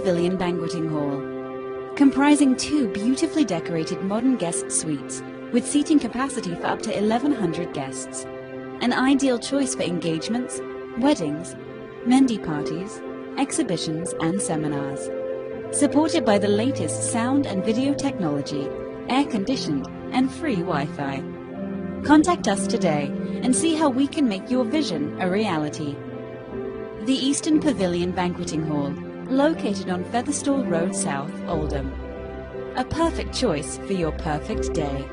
Pavilion Banqueting Hall, comprising 2 beautifully decorated modern guest suites with seating capacity for up to 1,100 guests. An ideal choice for engagements, weddings, Mendi parties, exhibitions and seminars. Supported by the latest sound and video technology, air-conditioned and free Wi-Fi. Contact us today and see how we can make your vision a reality. The Eastern Pavilion Banqueting Hall, located on Featherstall Road South, Oldham. A perfect choice for your perfect day.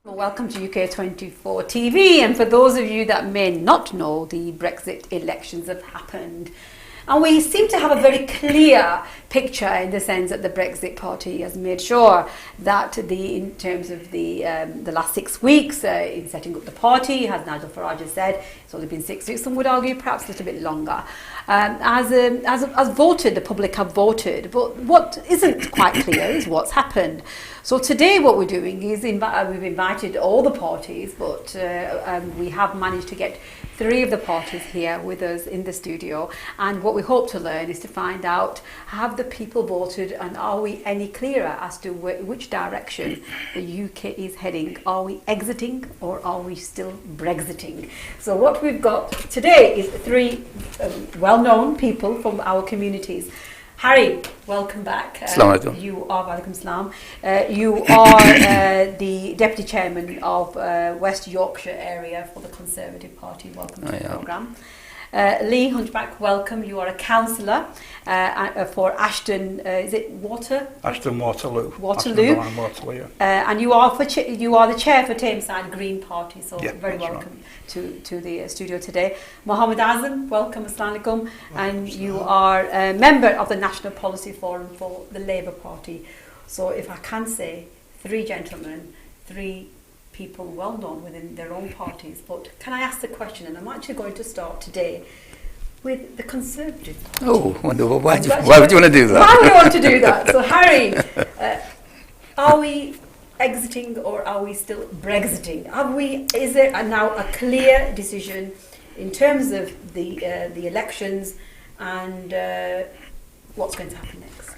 Well, welcome to UK24 TV, and for those of you that may not know, the Brexit elections have happened. And we seem to have a very clear picture in the sense that the Brexit Party has made sure that in terms of the last 6 weeks in setting up the party, as Nigel Farage has said, it's only been 6 weeks, some would argue perhaps a little bit longer. As voted, the public have voted, but what isn't quite clear is what's happened. So today what we're doing is we've invited all the parties, but we have managed to get 3 of the parties here with us in the studio, and what we hope to learn is to find out, have the people voted, and are we any clearer as to which direction the UK is heading? Are we exiting or are we still Brexiting? So what we've got today is 3 well-known people from our communities. Harry, welcome back. You are Walaikum Salam. You are the Deputy Chairman of West Yorkshire area for the Conservative Party. Welcome to the programme. Lee Huntbach, welcome. You are a councillor for Ashton. Is it Ashton Waterloo. Waterloo. Ashton, Waterloo, yeah. And you are the chair for Tameside Green Party. So yeah, very welcome to the studio today. Mohammed Azam, welcome. Assalamu alaikum. And you are a member of the National Policy Forum for the Labour Party. So if I can say, 3 gentlemen, 3 people well known within their own parties. But can I ask the question, and I'm actually going to start today with the Conservative Party. Oh, wonderful. Why would you want to do that? Why would I want to do that? So Harry, are we exiting or are we still Brexiting? Is there now a clear decision in terms of the elections and what's going to happen next?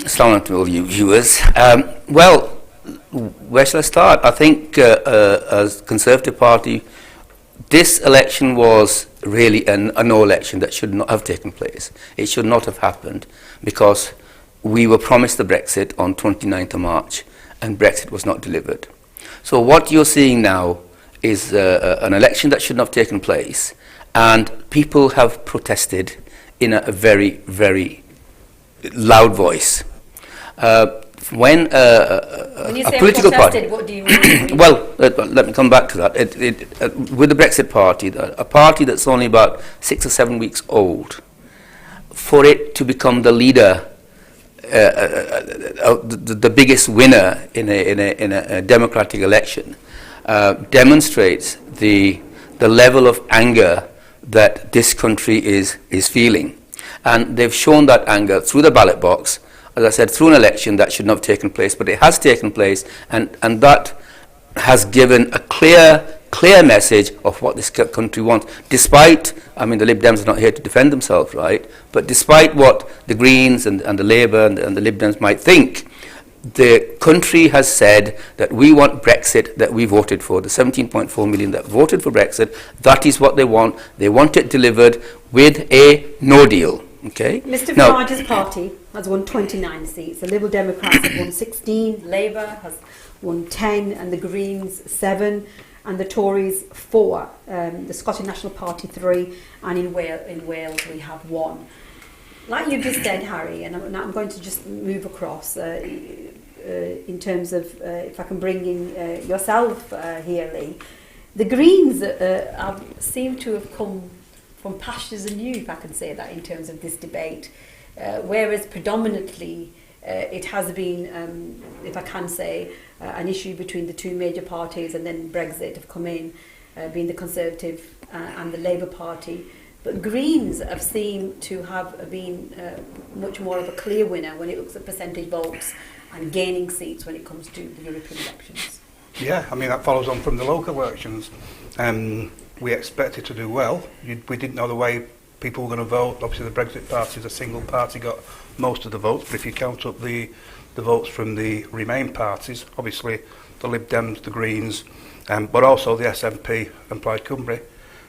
Assalamu alaikum to all you viewers. Well, where shall I start? I think as Conservative Party, this election was really a no election that should not have taken place. It should not have happened because we were promised the Brexit on 29th of March and Brexit was not delivered. So what you're seeing now is an election that should not have taken place, and people have protested in a very, very loud voice. When you a say political protested, party, what do you mean? well, let me come back to that. With the Brexit Party, a party that's only about 6 or 7 weeks old, for it to become the leader, the biggest winner in a democratic election, demonstrates the level of anger that this country is feeling, and they've shown that anger through the ballot box. As I said, through an election that should not have taken place, but it has taken place, and that has given a clear message of what this country wants. Despite, I mean, the Lib Dems are not here to defend themselves, right? But despite what the Greens and the Labour and the Lib Dems might think, the country has said that we want Brexit that we voted for. The 17.4 million that voted for Brexit, that is what they want. They want it delivered with a no deal. Okay. Mr. Farage's party has won 29 seats. The Liberal Democrats have won 16. Labour has won 10, and the Greens 7, and the Tories 4. The Scottish National Party 3, and in Wales we have 1. Like you just said, Harry, and I'm going to just move across in terms of if I can bring in yourself here, Lee. The Greens seem to have come from pastures anew, if I can say that, in terms of this debate, whereas predominantly it has been, if I can say, an issue between the 2 major parties, and then Brexit have come in, being the Conservative and the Labour Party. But Greens have seemed to have been much more of a clear winner when it looks at percentage votes and gaining seats when it comes to the European elections. Yeah, I mean, that follows on from the local elections. we expected to do well. We didn't know the way people were going to vote. Obviously, the Brexit Party is a single party, got most of the votes, but if you count up the votes from the Remain parties, obviously the Lib Dems, the Greens, but also the SNP and Plaid Cymru,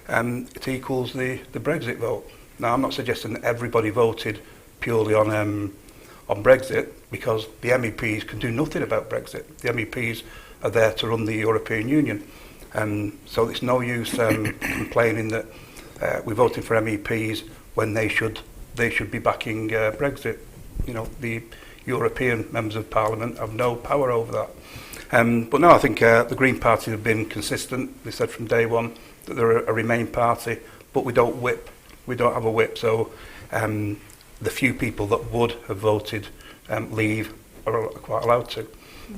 it equals the Brexit vote. Now, I'm not suggesting that everybody voted purely on Brexit, because the MEPs can do nothing about Brexit. The MEPs are there to run the European Union. So it's no use complaining that we're voting for MEPs when they should be backing Brexit. You know, the European members of Parliament have no power over that. But no, I think the Green Party have been consistent. They said from day one that they're a Remain party, but we don't whip. We don't have a whip. So the few people that would have voted Leave are quite allowed to.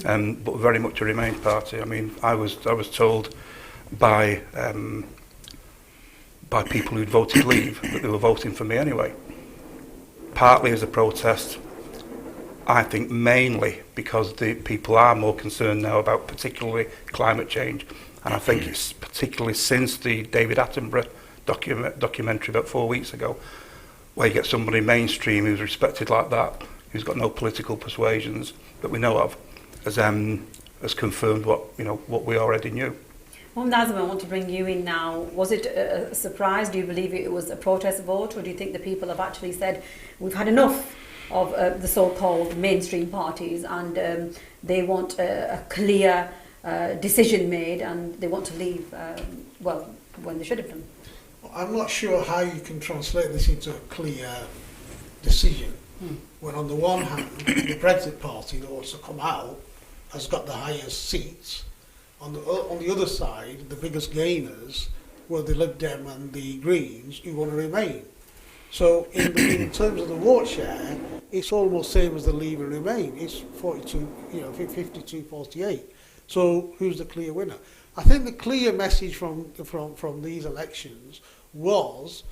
But very much a Remain party. I mean, I was told by people who'd voted Leave that they were voting for me anyway. Partly as a protest, I think mainly because the people are more concerned now about particularly climate change, and I think it's particularly since the David Attenborough documentary about 4 weeks ago, where you get somebody mainstream who's respected like that, who's got no political persuasions that we know of, has confirmed what we already knew. Azam, I want to bring you in now. Was it a surprise? Do you believe it was a protest vote, or do you think the people have actually said we've had enough of the so-called mainstream parties, and they want a clear decision made, and they want to leave when they should have done? I'm not sure how you can translate this into a clear decision when on the one hand the Brexit Party that wants to come out has got the highest seats. On the other side, the biggest gainers were the Lib Dem and the Greens, who want to remain. So in terms of the vote share, it's almost same as the Leave and Remain. It's 52-48. So who's the clear winner? I think the clear message from these elections was,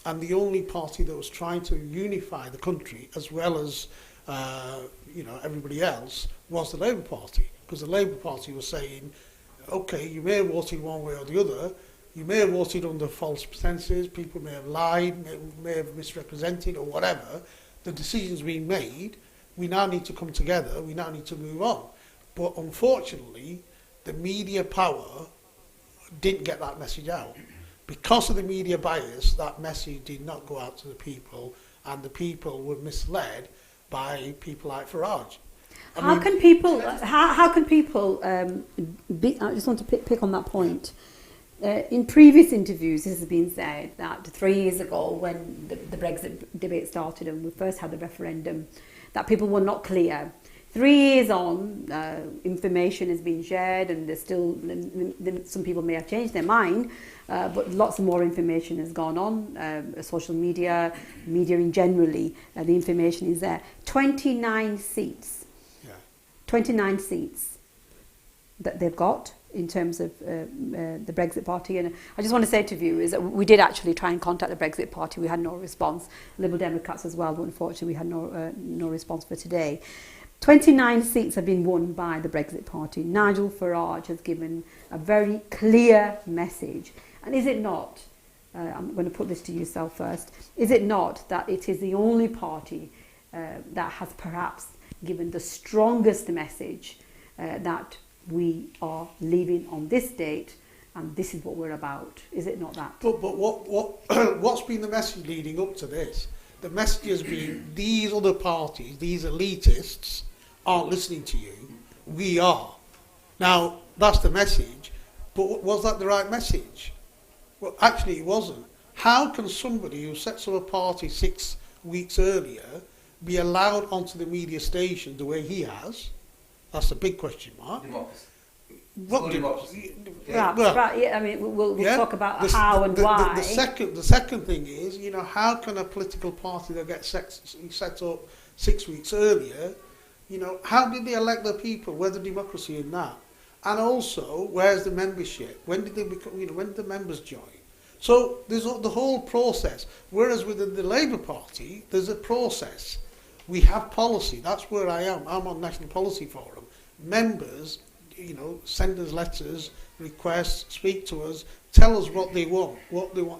and the only party that was trying to unify the country as well as everybody else, was the Labour Party. Because the Labour Party was saying, okay, you may have voted one way or the other, you may have voted under false pretences, people may have lied, may have misrepresented or whatever, the decision's been made, we now need to come together, we now need to move on. But unfortunately, the media power didn't get that message out. Because of the media bias, that message did not go out to the people, and the people were misled by people like Farage. How can people? I just want to pick on that point. In previous interviews, this has been said that 3 years ago, when the Brexit debate started and we first had the referendum, that people were not clear. 3 years on, information has been shared, and there's still some people may have changed their mind, but lots of more information has gone on. Social media in generally, the information is there. 29 seats. 29 seats that they've got in terms of the Brexit Party. And I just want to say to viewers that we did actually try and contact the Brexit Party. We had no response. Liberal Democrats as well, but unfortunately we had no response for today. 29 seats have been won by the Brexit Party. Nigel Farage has given a very clear message. And is it not, I'm going to put this to yourself first, is it not that it is the only party that has perhaps given the strongest message that we are leaving on this date and this is what we're about? Is it not that? But what's been the message leading up to this? The message has been, these other parties, these elitists, aren't listening to you. We are. Now, that's the message. But was that the right message? Well, actually, it wasn't. How can somebody who sets up a party 6 weeks earlier be allowed onto the media station the way he has? That's a big question mark. Right, yeah, I mean, we'll talk about how and why. The second thing is, how can a political party that gets set up 6 weeks earlier, how did they elect the people? Where's the democracy in that? And also, where's the membership? When did they become? When did the members join? So there's the whole process. Whereas within the Labour Party, there's a process. We have policy. That's where I am. I'm on National Policy Forum. Members, send us letters, requests, speak to us, tell us what they want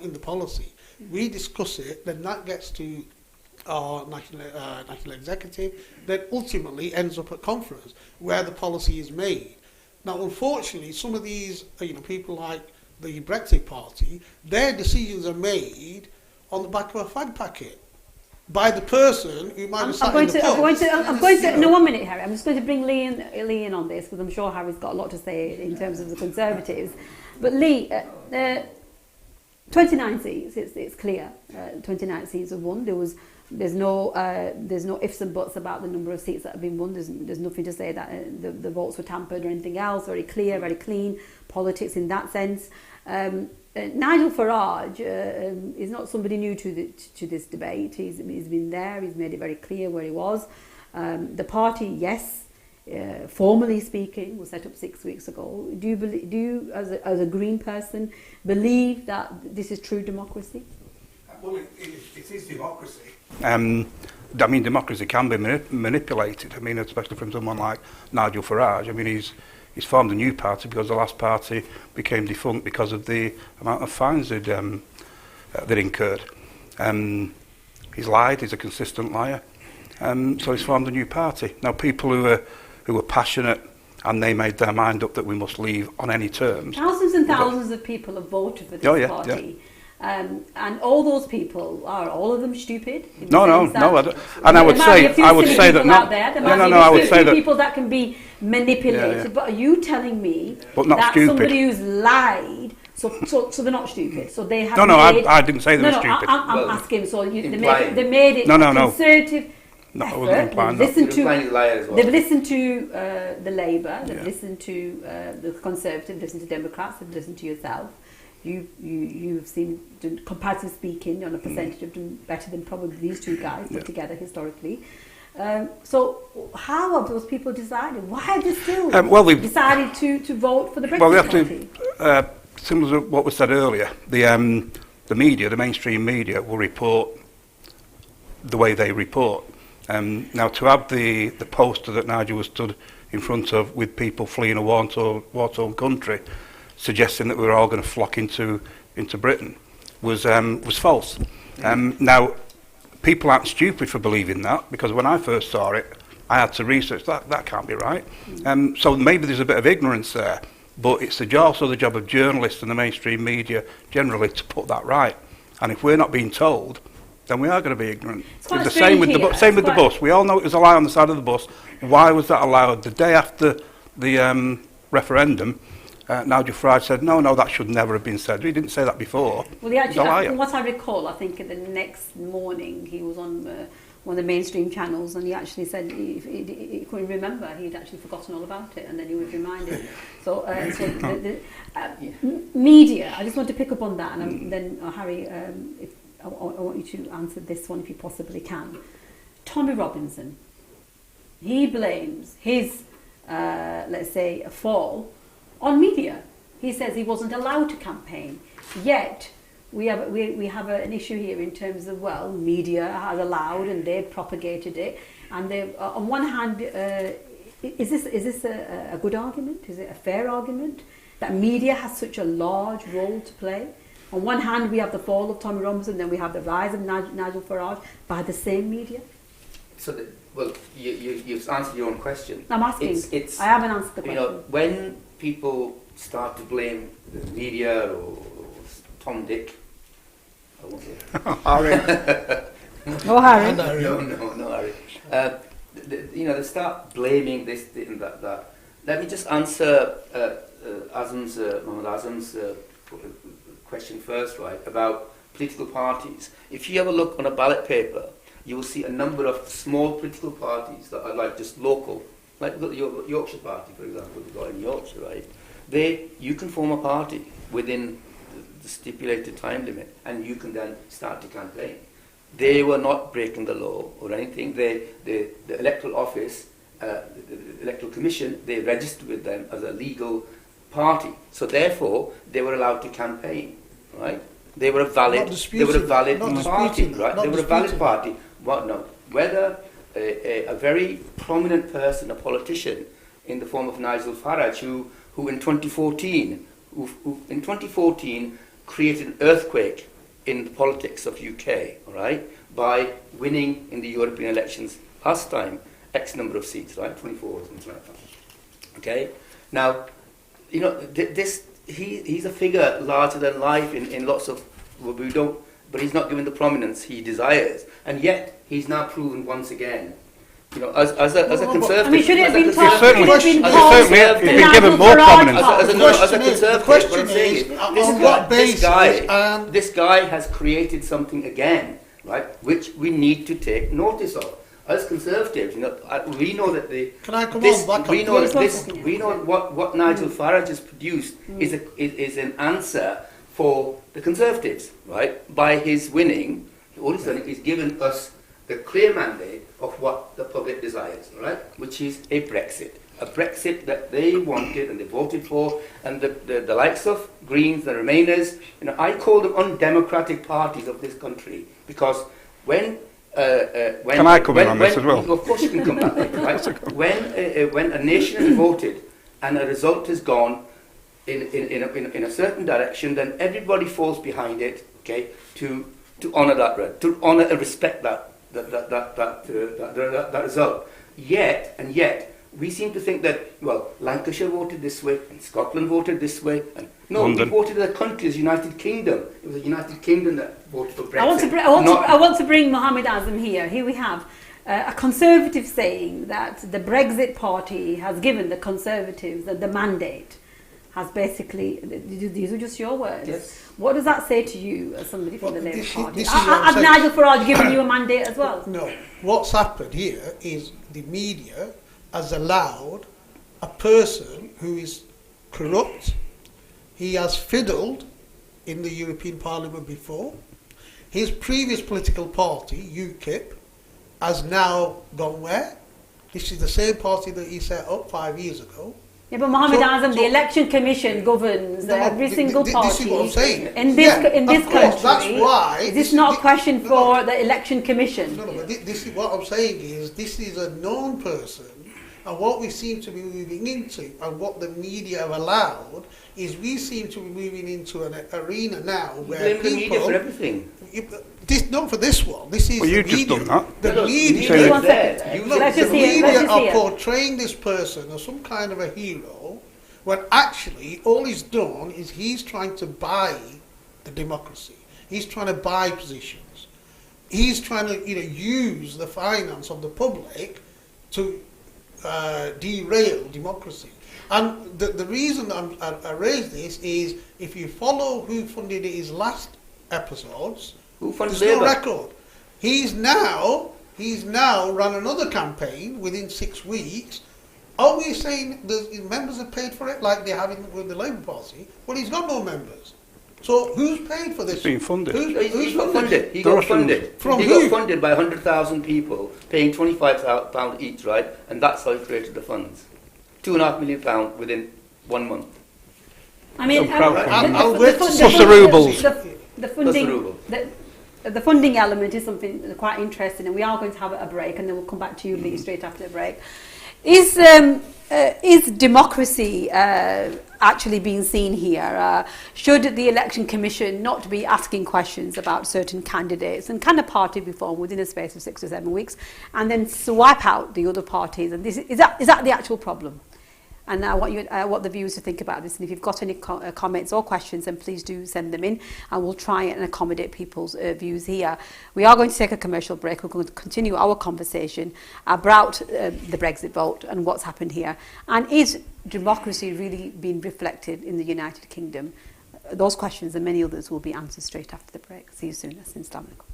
in the policy. We discuss it, then that gets to our national executive, then ultimately ends up at conference where the policy is made. Now, unfortunately, some of these people like the Brexit Party, their decisions are made on the back of a fag packet by the person who might have sat in the pub. No, 1 minute, Harry. I'm just going to bring Lee in on this because I'm sure Harry's got a lot to say in terms of the Conservatives. But Lee, 29 seats. It's clear. 29 seats are won. There's no ifs and buts about the number of seats that have been won. There's nothing to say that the votes were tampered or anything else. Very clear, very clean politics in that sense. Nigel Farage is not somebody new to this debate. He's been there. He's made it very clear where he was. The party, yes, formally speaking, was set up 6 weeks ago. Do you as a Green person, believe that this is true democracy? Well, it is democracy. I mean, democracy can be manipulated. I mean, especially from someone like Nigel Farage. I mean, he's formed a new party because the last party became defunct because of the amount of fines they'd incurred. He's lied. He's a consistent liar. So he's formed a new party. Now, people who are passionate and they made their mind up that we must leave on any terms. Thousands and thousands of people have voted for this party. Yeah. And all those people, are all of them stupid? No. And I would say that not. I would say that people that can be manipulated. But are you telling me that stupid. Somebody who's lied, so they're not stupid? So they have. I didn't say they were stupid. I'm asking. So they made it conservative. No, I wasn't implying that. They've listened to the Labour. They've listened to the Conservative. They've listened to Democrats. They've listened to yourself. You've seen, comparatively speaking, on a percentage, have done better than probably these two guys put together historically. So how have those people decided? Why have they still decided to vote for the Brexit Party? Similar to what was said earlier, the media, the mainstream media, will report the way they report. Now, to have the poster that Nigel was stood in front of with people fleeing a war-torn country, suggesting that we were all going to flock into Britain, was false. Now, people aren't stupid for believing that, because when I first saw it, I had to research that can't be right. So maybe there's a bit of ignorance there, but it's also the job of journalists and the mainstream media generally to put that right. And if we're not being told, then we are going to be ignorant. It's the same with the bus. We all know it was a lie on the side of the bus. Why was that allowed? The day after the referendum, Nigel Farage said, no, that should never have been said. He didn't say that before. Well, he actually, from what I recall, I think the next morning he was on one of the mainstream channels, and he actually said he couldn't remember. He'd actually forgotten all about it, and then he was reminded. So the media, I just want to pick up on that, and then Harry, I want you to answer this one if you possibly can. Tommy Robinson, he blames his, let's say, fall on media. He says he wasn't allowed to campaign. Yet we have an issue here in terms of, well, media has allowed and they've propagated it. And they, on one hand, is this a good argument? Is it a fair argument that media has such a large role to play? On one hand, we have the fall of Tommy Robinson, then we have the rise of Nigel Farage by the same media. So, you've answered your own question. I'm asking. I haven't answered the question. You know, when people start to blame the media or Tom Dick, I won't say Harry. No, Harry. No, Harry. They start blaming this and that. Let me just answer Mohammed Azam's question first, right, about political parties. If you have a look on a ballot paper, you will see a number of small political parties that are like just local, like the Yorkshire party, for example, we've got in Yorkshire, right? You can form a party within the stipulated time limit, and you can then start to campaign. They were not breaking the law or anything. The electoral office, the electoral commission, they registered with them as a legal party. So therefore, they were allowed to campaign, right? They were a valid party, right? They were a valid party. Whether a very prominent person, a politician, in the form of Nigel Farage, who in 2014 who in 2014 created an earthquake in the politics of UK, all right, by winning in the European elections last time X number of seats, right, 24 or something like that. Okay, now, you know, he's a figure larger than life in lots of, well, we don't, but he's not given the prominence he desires, and yet he's now proven once again, you know, as a conservative. I mean, should it have been He's told? been given more prominence. As a conservative, what I'm saying is, this guy has created something again, right, which we need to take notice of. As conservatives, you know, we know that we know what Nigel Farage has produced is an answer for the Conservatives, right? By his winning, all he's done is given us the clear mandate of what the public desires, right? Which is a Brexit that they wanted and they voted for, and the likes of Greens, the Remainers, you know, I call them undemocratic parties of this country, because when can I come in on this as well? Of course you can come back later, right? When a nation has voted and a result has gone in a certain direction, then everybody falls behind it, okay, to honour that, to honour and respect that result. Yet we seem to think that, well, Lancashire voted this way and Scotland voted this way, and no, London. we voted as a country, as United Kingdom. It was the United Kingdom that voted for Brexit. I want to bring Mohammed Azam here. Here we have a Conservative saying that the Brexit Party has given the Conservatives the mandate. Has basically, these are just your words. Yes. What does that say to you as somebody from the Labour Party? Has Nigel Farage given you a mandate as well? No. What's happened here is the media has allowed a person who is corrupt. He has fiddled in the European Parliament before. His previous political party, UKIP, has now gone where? This is the same party that he set up 5 years ago. Yeah, but Mohammed Azam, the Election Commission governs every single party. This is what I'm saying. In this country, that's why. Is this not a question for the Election Commission? No, but this is what I'm saying is this is a known person, and what we seem to be moving into, and what the media have allowed, is we seem to be moving into an arena now where people... the media for everything. Not for this one. This is well, the you've media. just done that. The media, the media are portraying this person as some kind of a hero, when actually all he's done is he's trying to buy the democracy. He's trying to buy positions. He's trying to, you know, use the finance of the public to derail democracy. And the reason I raise this is, if you follow who funded his last episodes, there's no record. He's now run another campaign within 6 weeks. Are we saying the members have paid for it like they have with the Labour Party? Well, he's got no members. So who's paid for this? It's been funded. He got funded. He got funded. From he who? got funded by 100,000 people paying £25 each, right? And that's how he created the funds. £2.5 million within 1 month. I mean, the funding element is something quite interesting, and we are going to have a break, and then we'll come back to you, Lee, straight after the break. Is democracy actually being seen here? Should the Election Commission not be asking questions about certain candidates, and can a party be formed within a space of 6 or 7 weeks and then swipe out the other parties? And is that the actual problem? And I want the viewers to think about this. And if you've got any comments or questions, then please do send them in, and we'll try and accommodate people's views here. We are going to take a commercial break. We're going to continue our conversation about the Brexit vote and what's happened here. And is democracy really being reflected in the United Kingdom? Those questions and many others will be answered straight after the break. See you soon. Assalamu alaikum.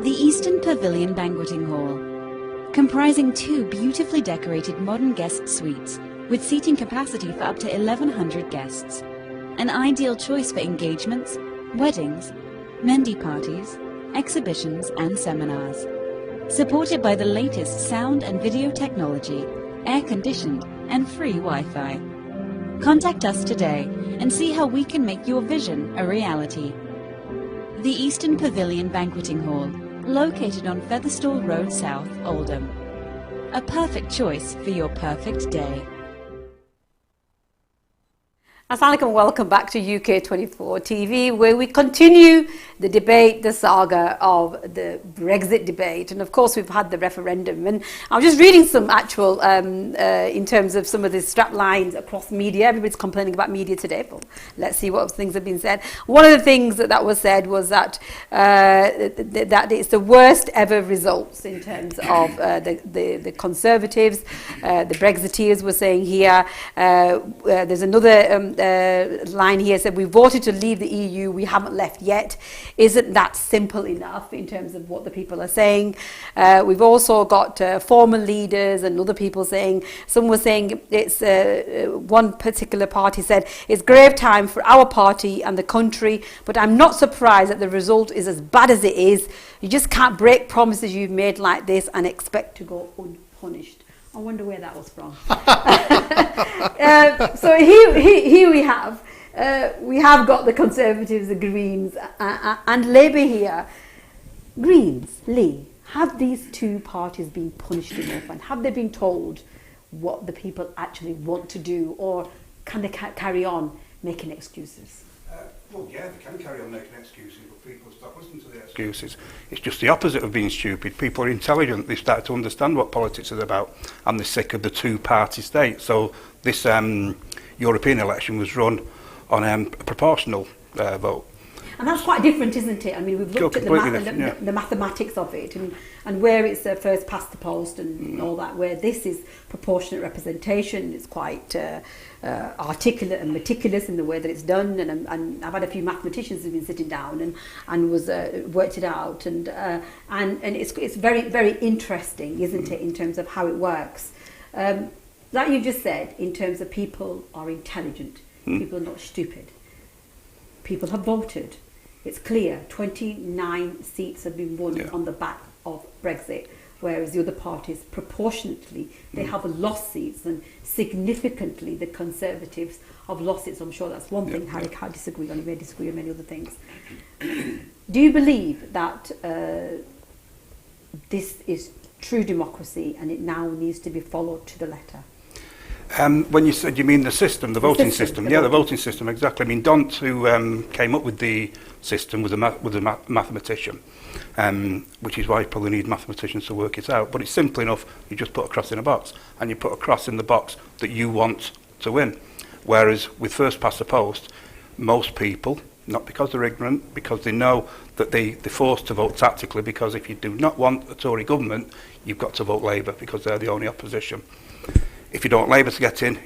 The Eastern Pavilion Banqueting Hall, comprising 2 beautifully decorated modern guest suites with seating capacity for up to 1,100 guests. An ideal choice for engagements, weddings, Mendi parties, exhibitions and seminars. Supported by the latest sound and video technology, air-conditioned and free Wi-Fi. Contact us today and see how we can make your vision a reality. The Eastern Pavilion Banqueting Hall, located on Featherstall Road South, Oldham. A perfect choice for your perfect day. Assalamu alaikum and welcome back to UK24 TV, where we continue the debate, the saga of the Brexit debate. And of course we've had the referendum, and I was just reading some actual in terms of some of the strap lines across media. Everybody's complaining about media today, but let's see what things have been said. One of the things that was said was that that it's the worst ever results in terms of the Conservatives, the Brexiteers were saying here. There's another line here said, we voted to leave the EU, we haven't left yet. Isn't that simple enough in terms of what the people are saying? We've also got former leaders and other people saying, some were saying it's one particular party said it's grave time for our party and the country, but I'm not surprised that the result is as bad as it is. You just can't break promises you've made like this and expect to go unpunished. I wonder where that was from. So here we have got the Conservatives, the Greens and Labour here. Greens, Lee, have these two parties been punished enough, and have they been told what the people actually want to do, or can they carry on making excuses? Well, yeah, they can carry on making excuses, but people stop listening to the excuses. It's just the opposite of being stupid. People are intelligent. They start to understand what politics is about, and they're sick of the two-party state. So this European election was run on a proportional vote. And that's quite different, isn't it? I mean, we've looked at the mathematics of it, and where it's first past the post and all that, where this is proportionate representation. It's quite articulate and meticulous in the way that it's done. And I've had a few mathematicians who've been sitting down and was worked it out. And it's very, very interesting, isn't it, in terms of how it works. Like you just said, in terms of people are intelligent, people are not stupid. People have voted. It's clear, 29 seats have been won on the back of Brexit, whereas the other parties, proportionately, they have lost seats, and significantly the Conservatives have lost seats. I'm sure that's one thing Harry can't disagree on. He may disagree on many other things. Do you believe that this is true democracy and it now needs to be followed to the letter? When you said, you mean the system, the voting system? Yeah, the voting system, exactly. I mean, Dont, who came up with the system, was a mathematician, which is why you probably need mathematicians to work it out. But it's simple enough. You just put a cross in a box, and you put a cross in the box that you want to win. Whereas with first past the post, most people, not because they're ignorant, because they know that they're forced to vote tactically, because if you do not want a Tory government, you've got to vote Labour, because they're the only opposition. If you don't want Labour to get in,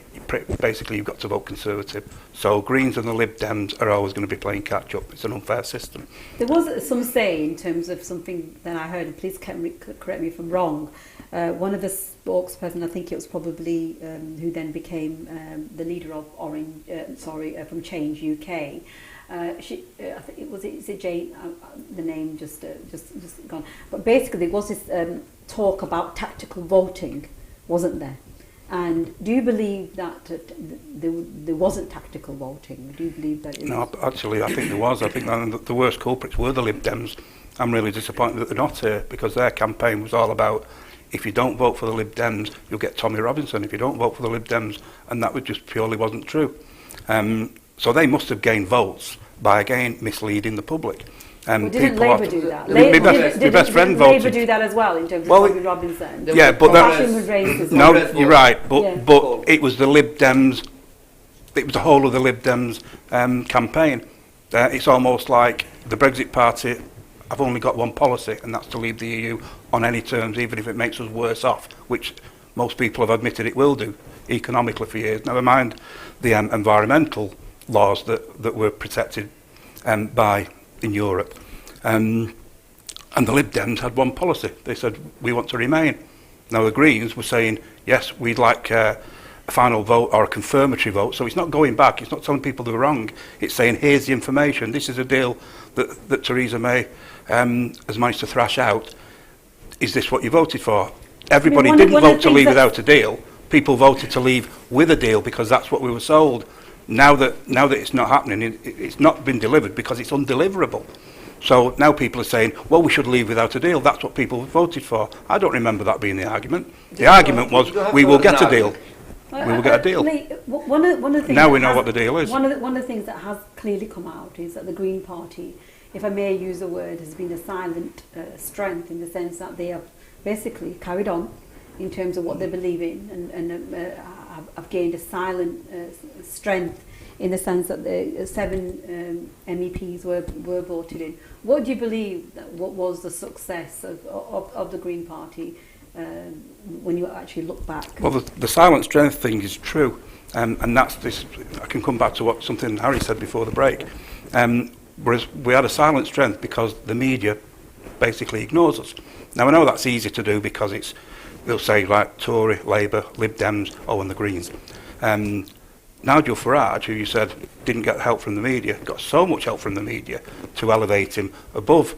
basically you've got to vote Conservative. So Greens and the Lib Dems are always going to be playing catch-up. It's an unfair system. There was some say in terms of something that I heard, and please correct me if I'm wrong, one of the spokesperson, I think it was probably who then became the leader of from Change UK. I think is it Jane? The name just gone. But basically, there was this talk about tactical voting, wasn't there? And do you believe that there wasn't tactical voting? Do you believe that? No, actually, I think there was. I think the worst culprits were the Lib Dems. I'm really disappointed that they're not here, because their campaign was all about, if you don't vote for the Lib Dems, you'll get Tommy Robinson. If you don't vote for the Lib Dems, and that just purely wasn't true. So they must have gained votes by, again, misleading the public. Well, didn't Labour do that? My best friend voted. Labour do that as well in terms of Tommy Robinson? Yeah, but no, you're right. But it was the Lib Dems. It was the whole of the Lib Dems campaign. It's almost like the Brexit Party have only got one policy, and that's to leave the EU on any terms, even if it makes us worse off, which most people have admitted it will do economically for years. Never mind the environmental laws that were protected by in Europe. And the Lib Dems had one policy. They said, we want to remain. Now the Greens were saying, yes, we'd like a final vote or a confirmatory vote. So it's not going back. It's not telling people they're wrong. It's saying, here's the information. This is a deal that Theresa May has managed to thrash out. Is this what you voted for? Everybody didn't vote to leave without a deal. People voted to leave with a deal because that's what we were sold. Now that it's not happening, it's not been delivered because it's undeliverable. So now people are saying, well, we should leave without a deal. That's what people voted for. I don't remember that being the argument. The argument was, we will get a deal. We will get a deal. One of the things now we know what the deal is. One of the things that has clearly come out is that the Green Party, if I may use the word, has been a silent strength in the sense that they have basically carried on in terms of what they believe in and have gained a silent strength in the sense that the 7 MEPs were voted in. What do you believe that what was the success of the Green Party when you actually look back? Well, the silent strength thing is true, and that's this. I can come back to something Harry said before the break. Whereas we had a silent strength because the media basically ignores us. Now I know that's easy to do because they'll say like Tory, Labour, Lib Dems, and the Greens. Nigel Farage, who you said didn't get help from the media, got so much help from the media to elevate him above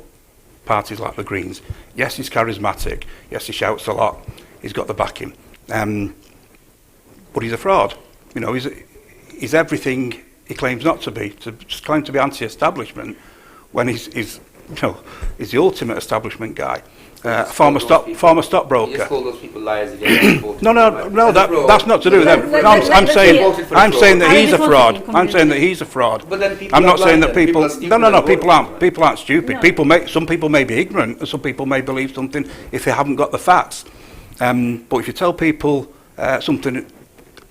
parties like the Greens. Yes, he's charismatic. Yes, he shouts a lot. He's got the backing. But he's a fraud. You know, he's everything he claims not to be. To just claim to be anti-establishment when he's the ultimate establishment guy. Former stockbroker. You just call those people liars again. No, that's not to do with them. I'm saying that he's a fraud. I'm saying that he's a fraud. I'm not saying that people. No. People aren't stupid. No. Some people may be ignorant, and some people may believe something if they haven't got the facts. But if you tell people something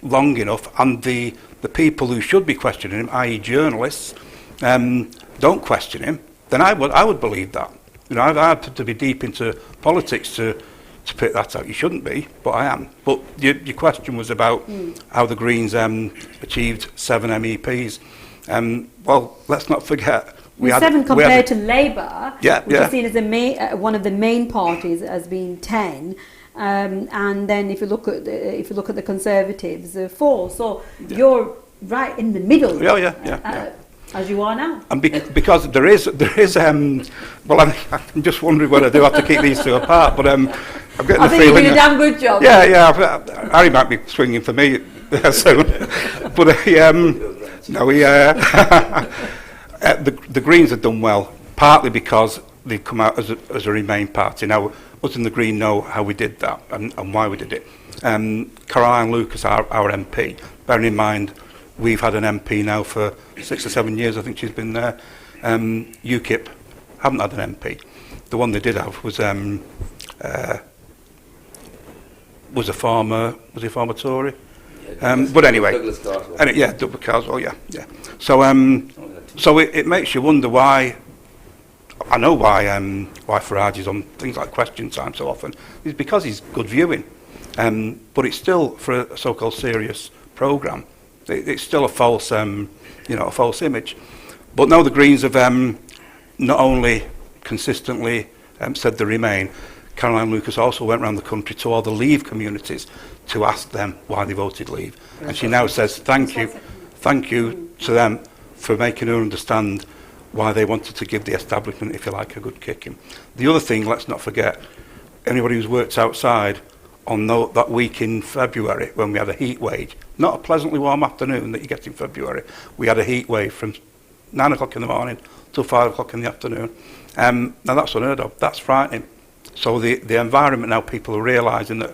long enough, and the people who should be questioning him, i.e., journalists, don't question him, then I would believe that. You know, I've had to be deep into politics to pick that out. You shouldn't be, but I am. But your question was about how the Greens achieved 7 MEPs. Well, let's not forget. We had 7 compared to Labour, which is seen as one of the main parties as being 10. And then if you look at the Conservatives, 4. So you're right in the middle. Yeah. As you are now. And because there is well, I'm just wondering whether I do have to keep these two apart, but I'm getting the feeling. I think you're doing a damn good job. Yeah. Harry might be swinging for me soon, but the Greens have done well, partly because they've come out as a Remain party. Now, us in the Green know how we did that and why we did it. Caroline Lucas, our MP, bearing in mind we've had an MP now for 6 or 7 years. I think she's been there. UKIP haven't had an MP. The one they did have was a former Tory. But anyway, Douglas Carswell. Douglas Carswell. Yeah. So it makes you wonder why. I know why Farage is on things like Question Time so often. It's because he's good viewing. But it's still, for a so-called serious programme, it's still a false image. But now the Greens have not only consistently said they remain. Caroline Lucas also went around the country to all the Leave communities to ask them why they voted Leave, and she now says thank you to them for making her understand why they wanted to give the establishment, if you like, a good kicking. The other thing, let's not forget, anybody who's worked outside on that week in February when we had a heat wave, not a pleasantly warm afternoon that you get in February, we had a heat wave from 9 o'clock in the morning till 5 o'clock in the afternoon. Now that's unheard of, that's frightening. So the environment now, people are realising that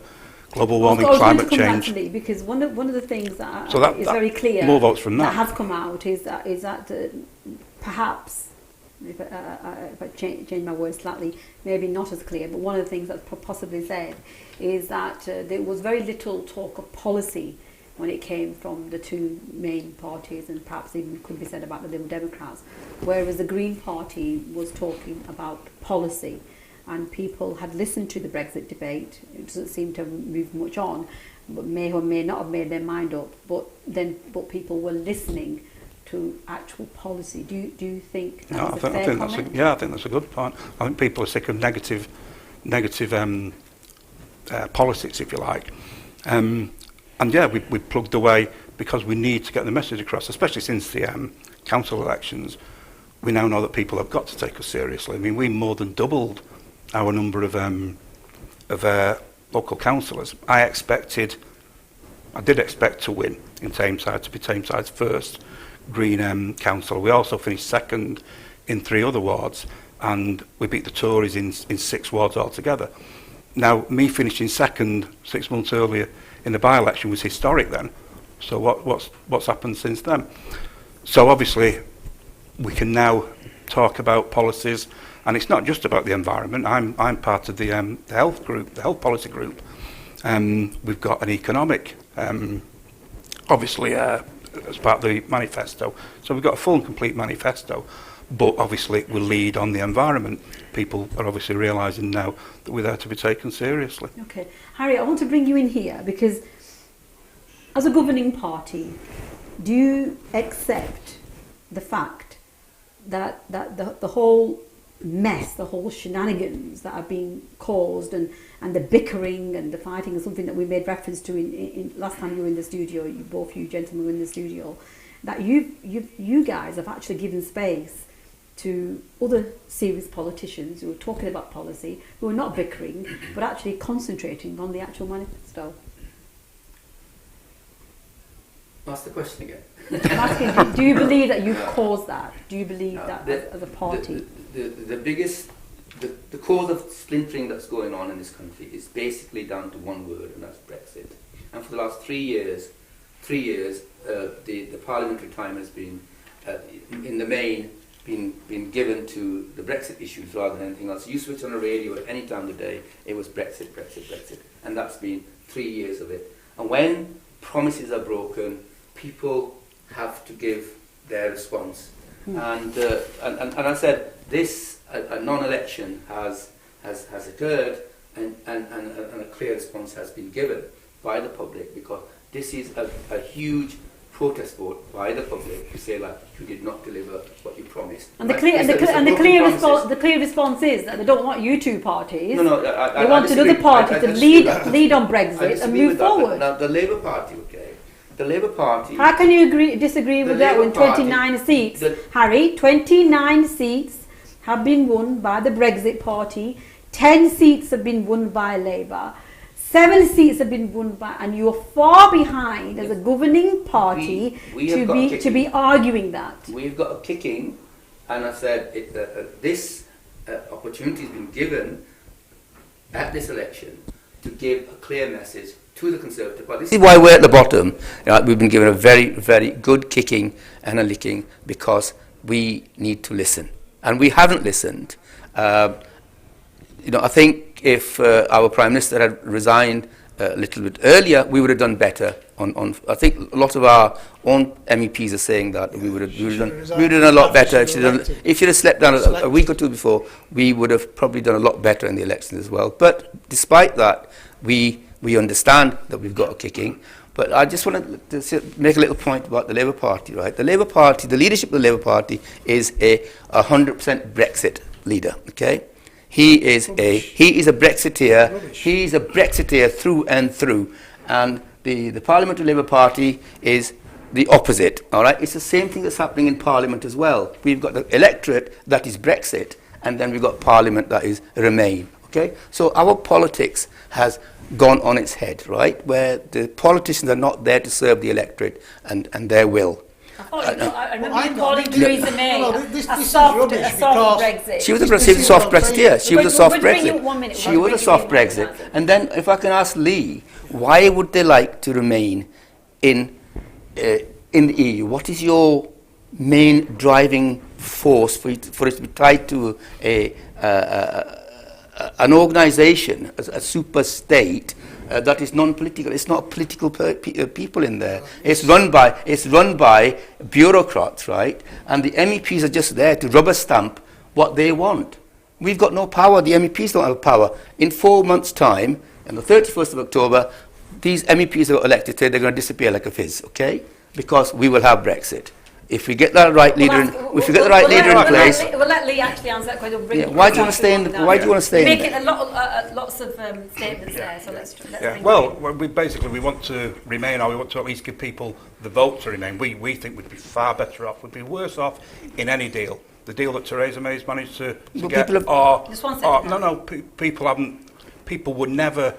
global warming, climate change. Because one of the things that is that very clear, more votes from that has come out is that perhaps, if I change my words slightly, maybe not as clear, but one of the things that's possibly said is that there was very little talk of policy when it came from the two main parties, and perhaps even could be said about the Liberal Democrats, whereas the Green Party was talking about policy, and people had listened to the Brexit debate. It doesn't seem to have moved much on, but may or may not have made their mind up, but people were listening to actual policy? Do you think No, that's a fair think comment? I think that's a good point. I think people are sick of negative politics, if you like. And yeah, we plugged away because we need to get the message across, especially since the council elections. We now know that people have got to take us seriously. I mean, we more than doubled our number of local councillors. I did expect to win in Tameside, to be Tameside's first Green councillor. We also finished second in 3 other wards, and we beat the Tories in 6 wards altogether. Now, me finishing second 6 months earlier in the by-election was historic then. So what's happened since then? So obviously, we can now talk about policies, and it's not just about the environment. I'm part of the health group, the health policy group. We've got an economic, obviously, as part of the manifesto. So we've got a full and complete manifesto, but obviously we'll lead on the environment. People are obviously realising now that we're there to be taken seriously. Okay. Harry, I want to bring you in here because as a governing party, do you accept the fact that the whole mess, the whole shenanigans that are being caused and the bickering and the fighting is something that we made reference to in last time you were in the studio, both you gentlemen were in the studio, that you guys have actually given space to other serious politicians who are talking about policy, who are not bickering, but actually concentrating on the actual manifesto? Ask the question again. I'm asking, do you believe that you've caused that? Do you believe that as a party? The biggest, the cause of splintering that's going on in this country is basically down to one word, and that's Brexit. And for the last 3 years, the parliamentary time has been, in the main, been given to the Brexit issues rather than anything else. You switch on the radio at any time of the day, it was Brexit, Brexit, Brexit. And that's been 3 years of it. And when promises are broken, people have to give their response. And I said, this a non-election has occurred, and a clear response has been given by the public, because this is a huge protest vote by the public to say that you did not deliver what you promised. And the clear response is that they don't want you two parties. No, they want another party to lead on Brexit and move forward. Now the Labour Party, okay. The Labour Party... How can you disagree with that when 29 seats, Harry, 29 seats have been won by the Brexit Party, 10 seats have been won by Labour, 7 seats have been won by, and you're far behind as a governing party to be arguing that. We've got a kicking, and I said this opportunity has been given at this election to give a clear message to the Conservative Party. This is why we're at the bottom. We've been given a very, very good kicking and a licking because we need to listen. And we haven't listened. I think if our Prime Minister had resigned a little bit earlier, we would have done better. I think a lot of our own MEPs are saying that we would have done a lot better. If she'd have slept down a week or two before, we would have probably done a lot better in the elections as well. But despite that, we understand that we've got a kicking. But I just want to make a little point about the Labour Party, right? The Labour Party, the leadership of the Labour Party is a 100% Brexit leader, okay? He is a Brexiteer. Rubbish. He's a Brexiteer through and through. And the Parliamentary Labour Party is the opposite, all right? It's the same thing that's happening in Parliament as well. We've got the electorate that is Brexit, and then we've got Parliament that is Remain, okay? So our politics has gone on its head, right? Where the politicians are not there to serve the electorate and their will. I remember you calling Theresa May a soft Brexit. She was a soft Brexiteer. She was a soft Brexit. She was a soft Brexit. And then, if I can ask Lee, why would they like to remain in the EU? What is your main driving force for it to be tied to an organisation, a super state that is non-political? It's not political people in there. It's run by bureaucrats, right? And the MEPs are just there to rubber stamp what they want. We've got no power. The MEPs don't have power. In 4 months' time, on the 31st of October, these MEPs who are elected today, they're going to disappear like a fizz, okay? Because we will have Brexit. If we get that right leader, if we get the right leader in place, We'll let Lee actually answer that question. yeah, why do you want to stay in? Why do you want to stay in? Making a lot, lots of statements there. So let's bring Well, you in. we want to remain, or we want to at least give people the vote to remain. We think we'd be far better off. We'd be worse off in any deal. The deal that Theresa May's managed to get, Just one second. People would never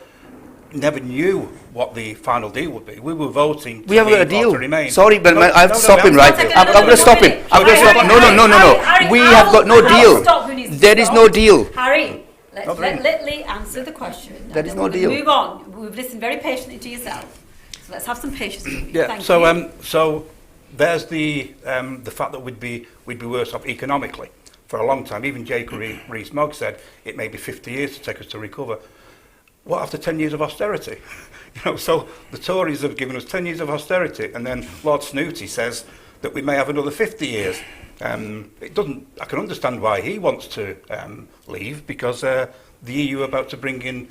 knew what the final deal would be. We were voting to We haven't got a leave or deal. to remain. Sorry, but I have to stop him, we right? haven't. I'm going to stop him. I'm going to stop. No. Harry, We have got no deal. There is no deal. Harry, let Lee answer the question. There is no We're gonna deal. Move on. We've listened very patiently to yourself. So let's have some patience. Yeah. Thank So you. so there's the fact that we'd be worse off economically for a long time. Even Jake Rees-Mogg said it may be 50 years to take us to recover. What after 10 years of austerity? So the Tories have given us 10 years of austerity, and then Lord Snooty says that we may have another 50 years. It doesn't. I can understand why he wants to leave, because the EU are about to bring in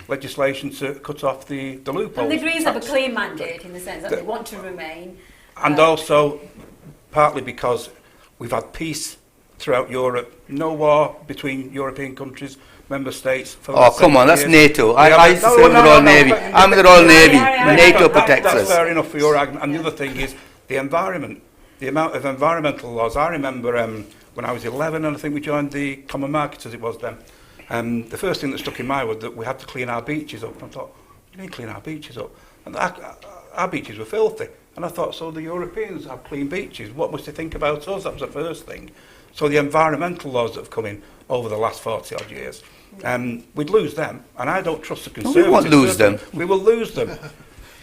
legislation to cut off the loopholes. And the Greens have a clear mandate in the sense that they want to remain. And also, partly because we've had peace throughout Europe, no war between European countries, member states. For the Oh, last come on, 70 that's years. NATO. We I haven't- used to serve in the Royal Navy. I'm in the Royal Navy. NATO protects That's us. fair enough for your argument. And the other thing is the environment, the amount of environmental laws. I remember when I was 11, and I think we joined the Common Market as it was then. The first thing that stuck in my head was that we had to clean our beaches up. And I thought, what do you mean clean our beaches up? And our beaches were filthy. And I thought, so the Europeans have clean beaches. What must they think about us? That was the first thing. So the environmental laws that have come in over the last 40 odd years, we'd lose them. And I don't trust the No, Conservatives. we won't lose them. We will lose them.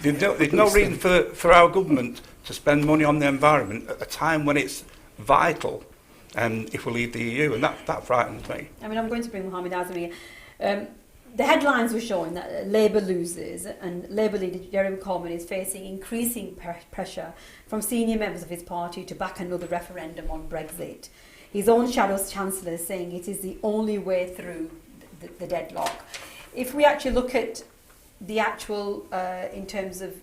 There's no reason for our government to spend money on the environment at a time when it's vital, if we leave the EU, and that frightens me. I mean, I'm going to bring Mohammed Azam here. The headlines were showing that Labour loses, and Labour leader Jeremy Corbyn is facing increasing pressure from senior members of his party to back another referendum on Brexit. His own shadow chancellor is saying it is the only way through the deadlock. If we actually look at the actual, in terms of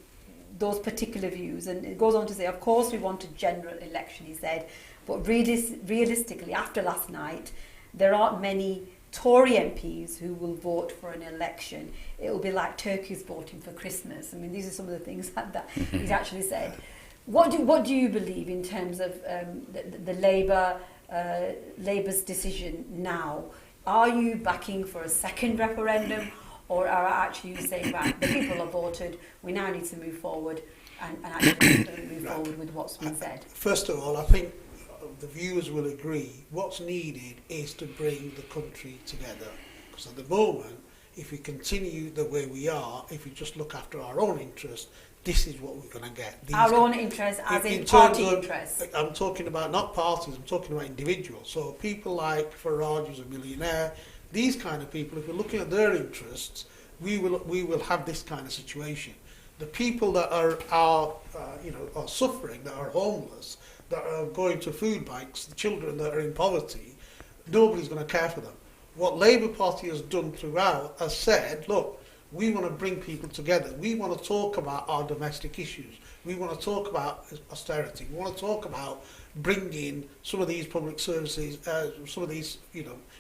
those particular views, and it goes on to say, of course we want a general election, he said, but realistically, after last night, there aren't many Tory MPs who will vote for an election. It will be like turkeys voting for Christmas. I mean, these are some of the things that he's actually said. What do you believe in terms of the Labour's decision now? Are you backing for a second referendum, or are actually you saying, right, the people have voted, we now need to move forward and actually move forward with what's been said? First of all, I think the viewers will agree what's needed is to bring the country together. Because at the moment, if we continue the way we are, if we just look after our own interests, this is what we're going to get. Our own interests, as in party interests. I'm talking about not parties, I'm talking about individuals. So people like Farage, who's a millionaire, these kind of people, if we're looking at their interests, we will have this kind of situation. The people that are suffering, that are homeless, that are going to food banks, the children that are in poverty, nobody's going to care for them. What Labour Party has done throughout has said, look, we want to bring people together. We want to talk about our domestic issues. We want to talk about austerity. We want to talk about bringing some of these public services, some of these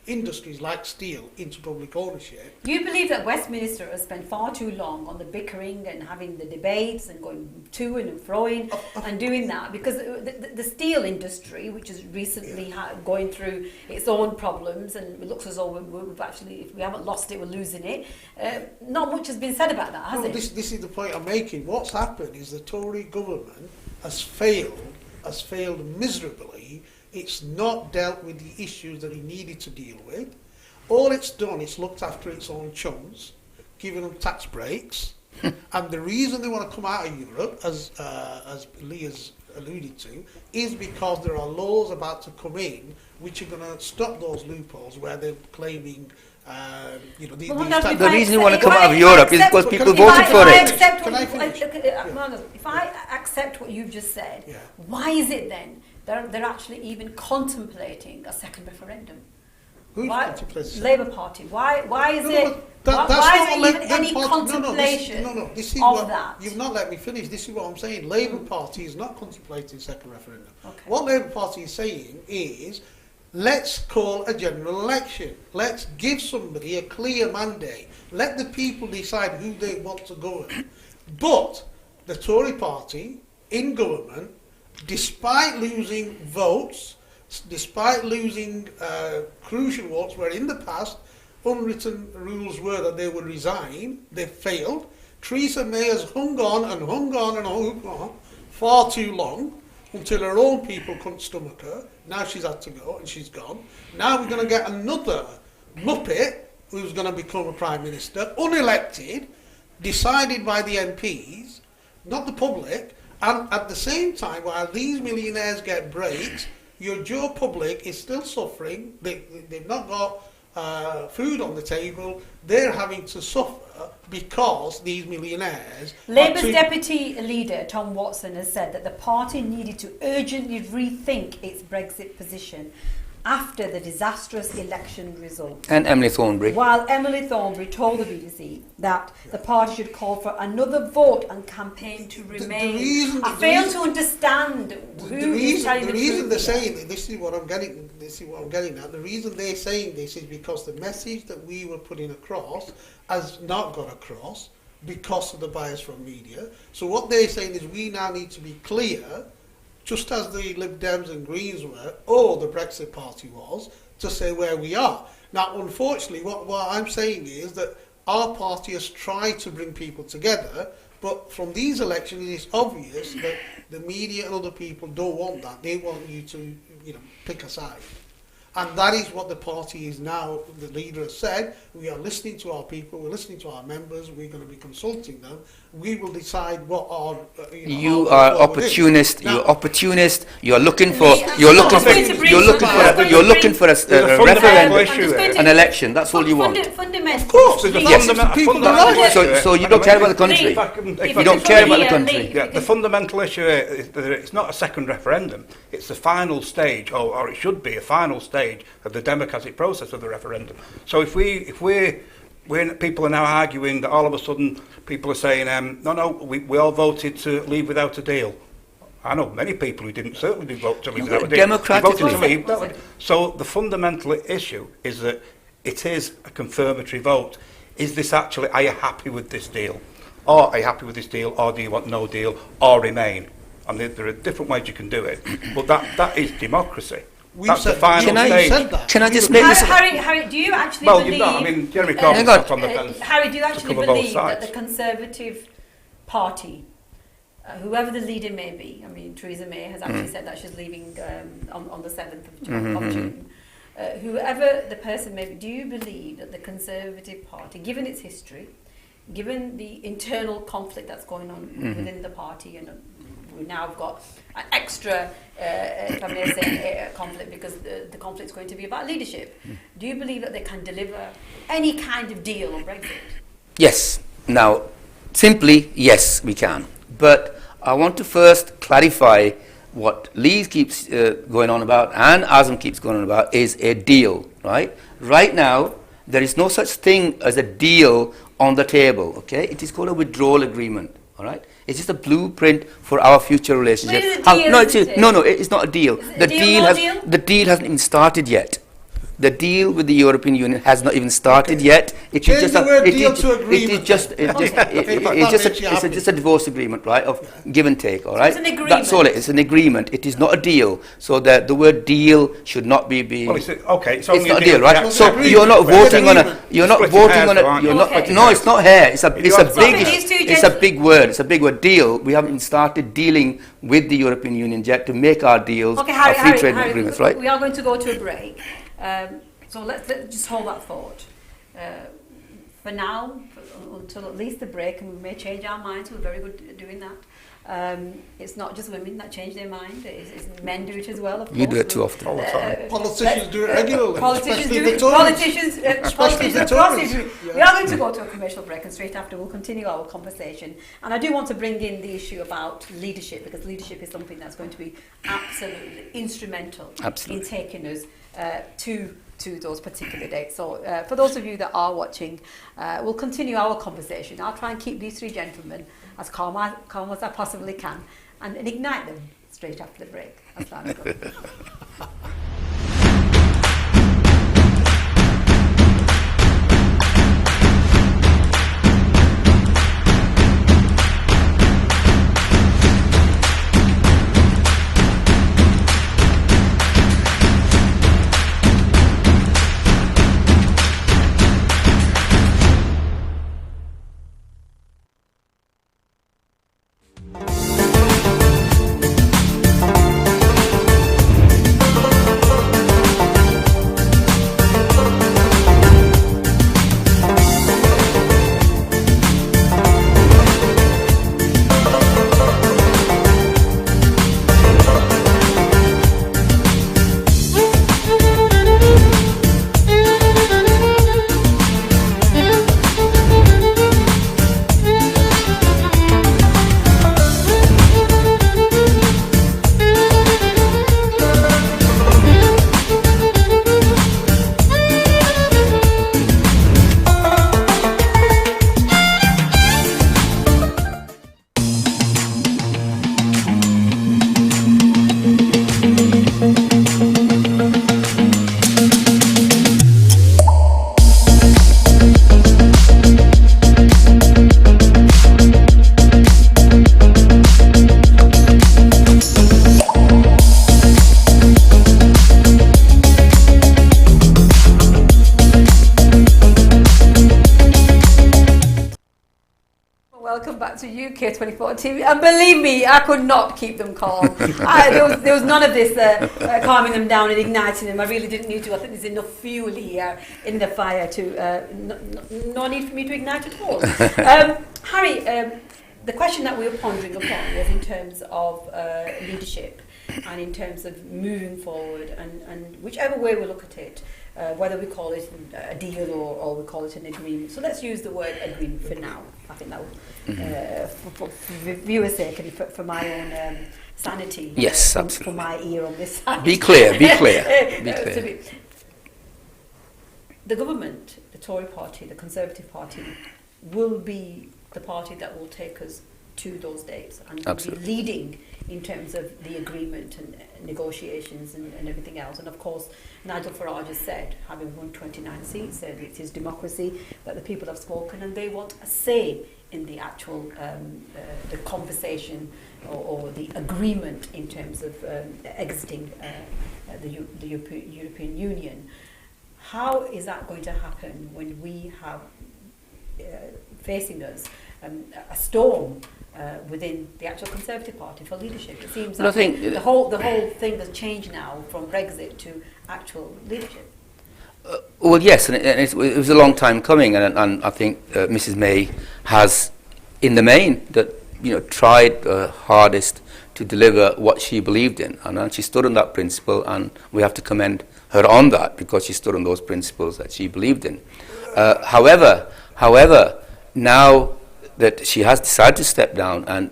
industries like steel into public ownership. You believe that Westminster has spent far too long on the bickering and having the debates and going to and froing and doing that, because the steel industry, which is recently going through its own problems, and it looks as though we've actually, if we haven't lost it, we're losing it. Not much has been said about that, has it? This is the point I'm making. What's happened is the Tory government has failed miserably. It's not dealt with the issues that it needed to deal with. All it's done is looked after its own chums, giving them tax breaks. And the reason they want to come out of Europe, as Lee has alluded to, is because there are laws about to come in which are going to stop those loopholes where they're claiming the reason you want to come out of Europe is because people voted for it. If I accept what you've just said, why is it then they're actually even contemplating a second referendum? Who's contemplating? Labour Party. Why is it? That's Why not is there even any contemplation this is of what, that? You've not let me finish. This is what I'm saying. Labour Party is not contemplating second referendum. Okay. What Labour Party is saying is, let's call a general election. Let's give somebody a clear mandate. Let the people decide who they want to govern. But the Tory Party in government, despite losing votes, despite losing crucial votes, where in the past unwritten rules were that they would resign, they failed. Theresa May has hung on and hung on and hung on far too long until her own people couldn't stomach her. Now she's had to go and she's gone. Now we're going to get another muppet who's going to become a Prime Minister, unelected, decided by the MPs, not the public, and at the same time, while these millionaires get breaks, your Joe public is still suffering. They've not got food on the table. They're having to suffer because these millionaires... Labour's deputy leader, Tom Watson, has said that the party needed to urgently rethink its Brexit position after the disastrous election result. And Emily Thornberry. While Emily Thornberry told the BBC that the party should call for another vote and campaign to remain. I fail to understand who is telling the truth. The reason they're saying this is what I'm getting. This is what I'm getting at. The reason they're saying this is because the message that we were putting across has not got across because of the bias from media. So what they're saying is we now need to be clear, just as the Lib Dems and Greens were, or the Brexit Party was, to say where we are. Now, unfortunately, what I'm saying is that our party has tried to bring people together, but from these elections, it's obvious that the media and other people don't want that. They want you to, pick a side. And that is what the party is now. The leader has said, we are listening to our people, we're listening to our members, we're going to be consulting them. We will decide what our... you are opportunist. You're opportunist. You're looking for a referendum, an election. That's all you want. Of course, there's a fundamental issue. So you don't care about the country. You don't care about the country. Yeah, the fundamental issue is that it's not a second referendum. It's the final stage, or it should be a final stage of the democratic process of the referendum. So if people are now arguing that all of a sudden people are saying, we all voted to leave without a deal. I know many people who certainly didn't vote to leave without a deal. Democratically. So the fundamental issue is that it is a confirmatory vote. Is this actually, are you happy with this deal? Or are you happy with this deal, or do you want no deal, or remain? And there are different ways you can do it. But that is democracy. That's the final stage. Can I just make this... Harry, do you actually believe... Well, Jeremy Corbyn's not on the fence. Harry, do you actually believe that the Conservative Party, whoever the leader may be, Theresa May has actually said that she's leaving on the 7th of June. Whoever the person may be, do you believe that the Conservative Party, given its history, given the internal conflict that's going on within the party, and we now have got an extra, if I may say, conflict because the conflict's going to be about leadership. Do you believe that they can deliver any kind of deal on Brexit? Yes. Now, simply, yes, we can. But I want to first clarify what Lee keeps going on about and Azam keeps going on about is a deal, right? Right now, there is no such thing as a deal on the table, okay? It is called a withdrawal agreement, all right? It's just a blueprint for our future relationship. But it's a deal, it's not a deal. The deal hasn't even started yet. The deal with the European Union has not even started yet. It's just a divorce agreement, right? Of give and take, all right? It's an agreement. That's all it is. It's an agreement. It is not a deal. So that the word deal should not be being. Well, it's not a deal, right? So you're not voting on a. You're not voting on it. You're not. No, it's not hair. It's a big. It's a big word. It's a big word. Deal. We haven't even started dealing with the European Union yet to make our deals our free trade agreements, right? We are going to go to a break. So let's just hold that thought. For now, until at least the break, and we may change our minds, we're very good at doing that. It's not just women that change their mind, it's men do it as well, of course. You do it too often. All the time. Politicians do it regularly. Politicians do it. Politicians across it. We are going to go to a commercial break, and straight after we'll continue our conversation. And I do want to bring in the issue about leadership, because leadership is something that's going to be absolutely instrumental in taking us to to those particular dates. So for those of you that are watching, we'll continue our conversation. I'll try and keep these three gentlemen as calm as I possibly can and ignite them straight after the break. Assalamu alaikum. Welcome back to UK24 TV. And believe me, I could not keep them calm. There was none of this calming them down and igniting them. I really didn't need to. I think there's enough fuel here in the fire to no need for me to ignite at all. Harry, the question that we were pondering upon was in terms of leadership and in terms of moving forward and whichever way we look at it, whether we call it a deal or we call it an agreement. So let's use the word agreement for now. I think that would, for viewers' sake and for my own sanity. Yes, absolutely. For my ear on this side. Be clear, be clear. Be clear. The government, the Tory party, the Conservative party, will be the party that will take us to those dates and will be leading in terms of the agreement and negotiations and everything else. And of course, Nigel Farage has said, having won 29 seats, said it is democracy, that the people have spoken and they want a say in the actual the conversation or the agreement in terms of exiting the European Union. How is that going to happen when we have facing us a storm within the actual Conservative Party for leadership? It seems like the whole thing has changed now from Brexit to actual leadership. Well, yes, and it was a long time coming, and I think Mrs. May has, in the main, tried her hardest to deliver what she believed in, and she stood on that principle, and we have to commend her on that because she stood on those principles that she believed in. However, now that she has decided to step down and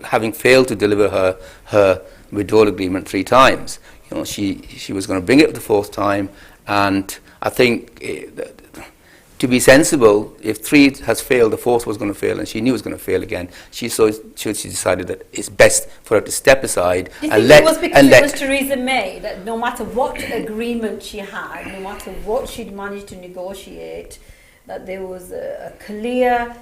having failed to deliver her withdrawal agreement 3 times, she was going to bring it the 4th time, and I think to be sensible, if 3 has failed, the 4th was going to fail, and she knew it was going to fail again. She decided that it's best for her to step aside and let. It was because it was Theresa May that no matter what agreement she had, no matter what she'd managed to negotiate, that there was a clear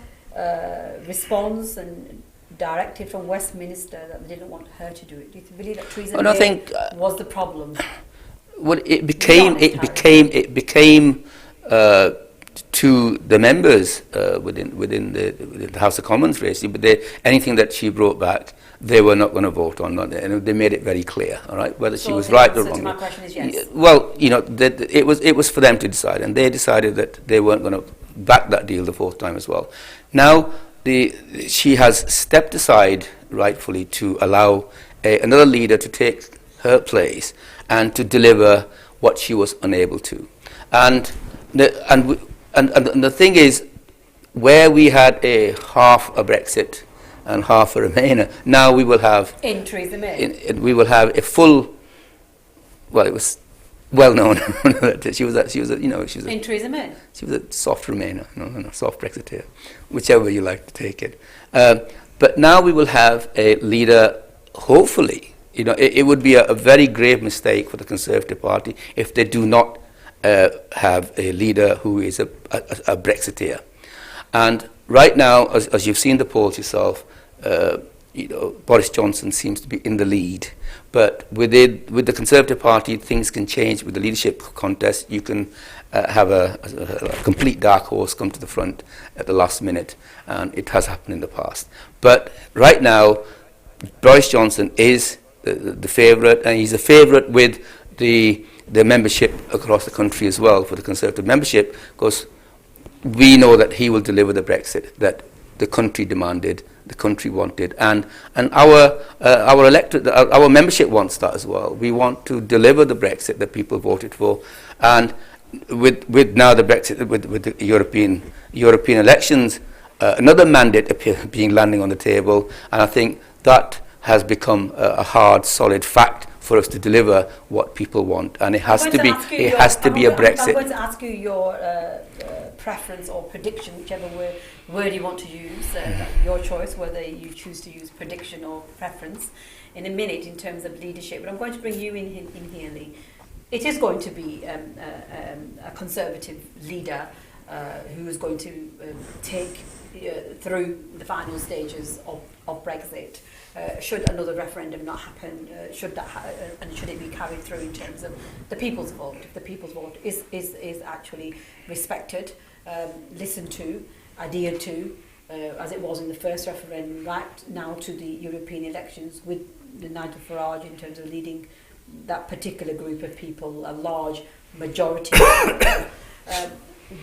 response and directive from Westminster that they didn't want her to do it. Do you believe that Theresa May was the problem? Well, it became to the members within the House of Commons race, but anything that she brought back, they were not going to vote on, and they made it very clear. All right, whether she was right or wrong. So my question is yes. Well, it was for them to decide, and they decided that they weren't going to back that deal the 4th time as well. Now she has stepped aside rightfully to allow another leader to take her place and to deliver what she was unable to. And the thing is, where we had half a Brexit and half a Remainer, now we will have in Theresa May. We will have a full. Well, it was Well, no, she was a, In Theresa May? She was a soft Remainer, no, soft Brexiteer, whichever you like to take it. But now we will have a leader, hopefully. It would be a very grave mistake for the Conservative Party if they do not have a leader who is a Brexiteer. And right now, as you've seen the polls yourself, Boris Johnson seems to be in the lead. But with the Conservative Party, things can change. With the leadership contest, you can have a complete dark horse come to the front at the last minute, and it has happened in the past. But right now, Boris Johnson is the favourite, and he's a favourite with the membership across the country as well, for the Conservative membership, because we know that he will deliver the Brexit that the country demanded, the country wanted, and our electorate, our membership wants that as well. We want to deliver the Brexit that people voted for, and with now the Brexit, with the European elections, another mandate landing on the table, and I think that has become a hard, solid fact for us to deliver what people want, and it has to be a Brexit. I'm going to ask you your preference or prediction, whichever word you want to use, your choice, whether you choose to use prediction or preference, in a minute in terms of leadership. But I'm going to bring you in here, Lee. It is going to be a Conservative leader who is going to take through the final stages of Brexit. Should another referendum not happen, should it be carried through in terms of the people's vote? If the people's vote is actually respected, listened to, adhered to, as it was in the first referendum, right now to the European elections, with the Nigel Farage in terms of leading that particular group of people, a large majority of people.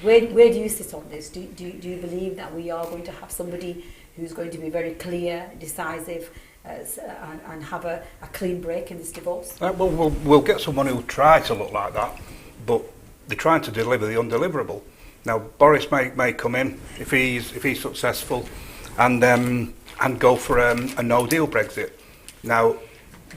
Where do you sit on this? Do you believe that we are going to have somebody who's going to be very clear, decisive, and have a clean break in this divorce? We'll get someone who'll try to look like that, but they're trying to deliver the undeliverable. Now, Boris may come in if he's successful, and go for a no-deal Brexit. Now,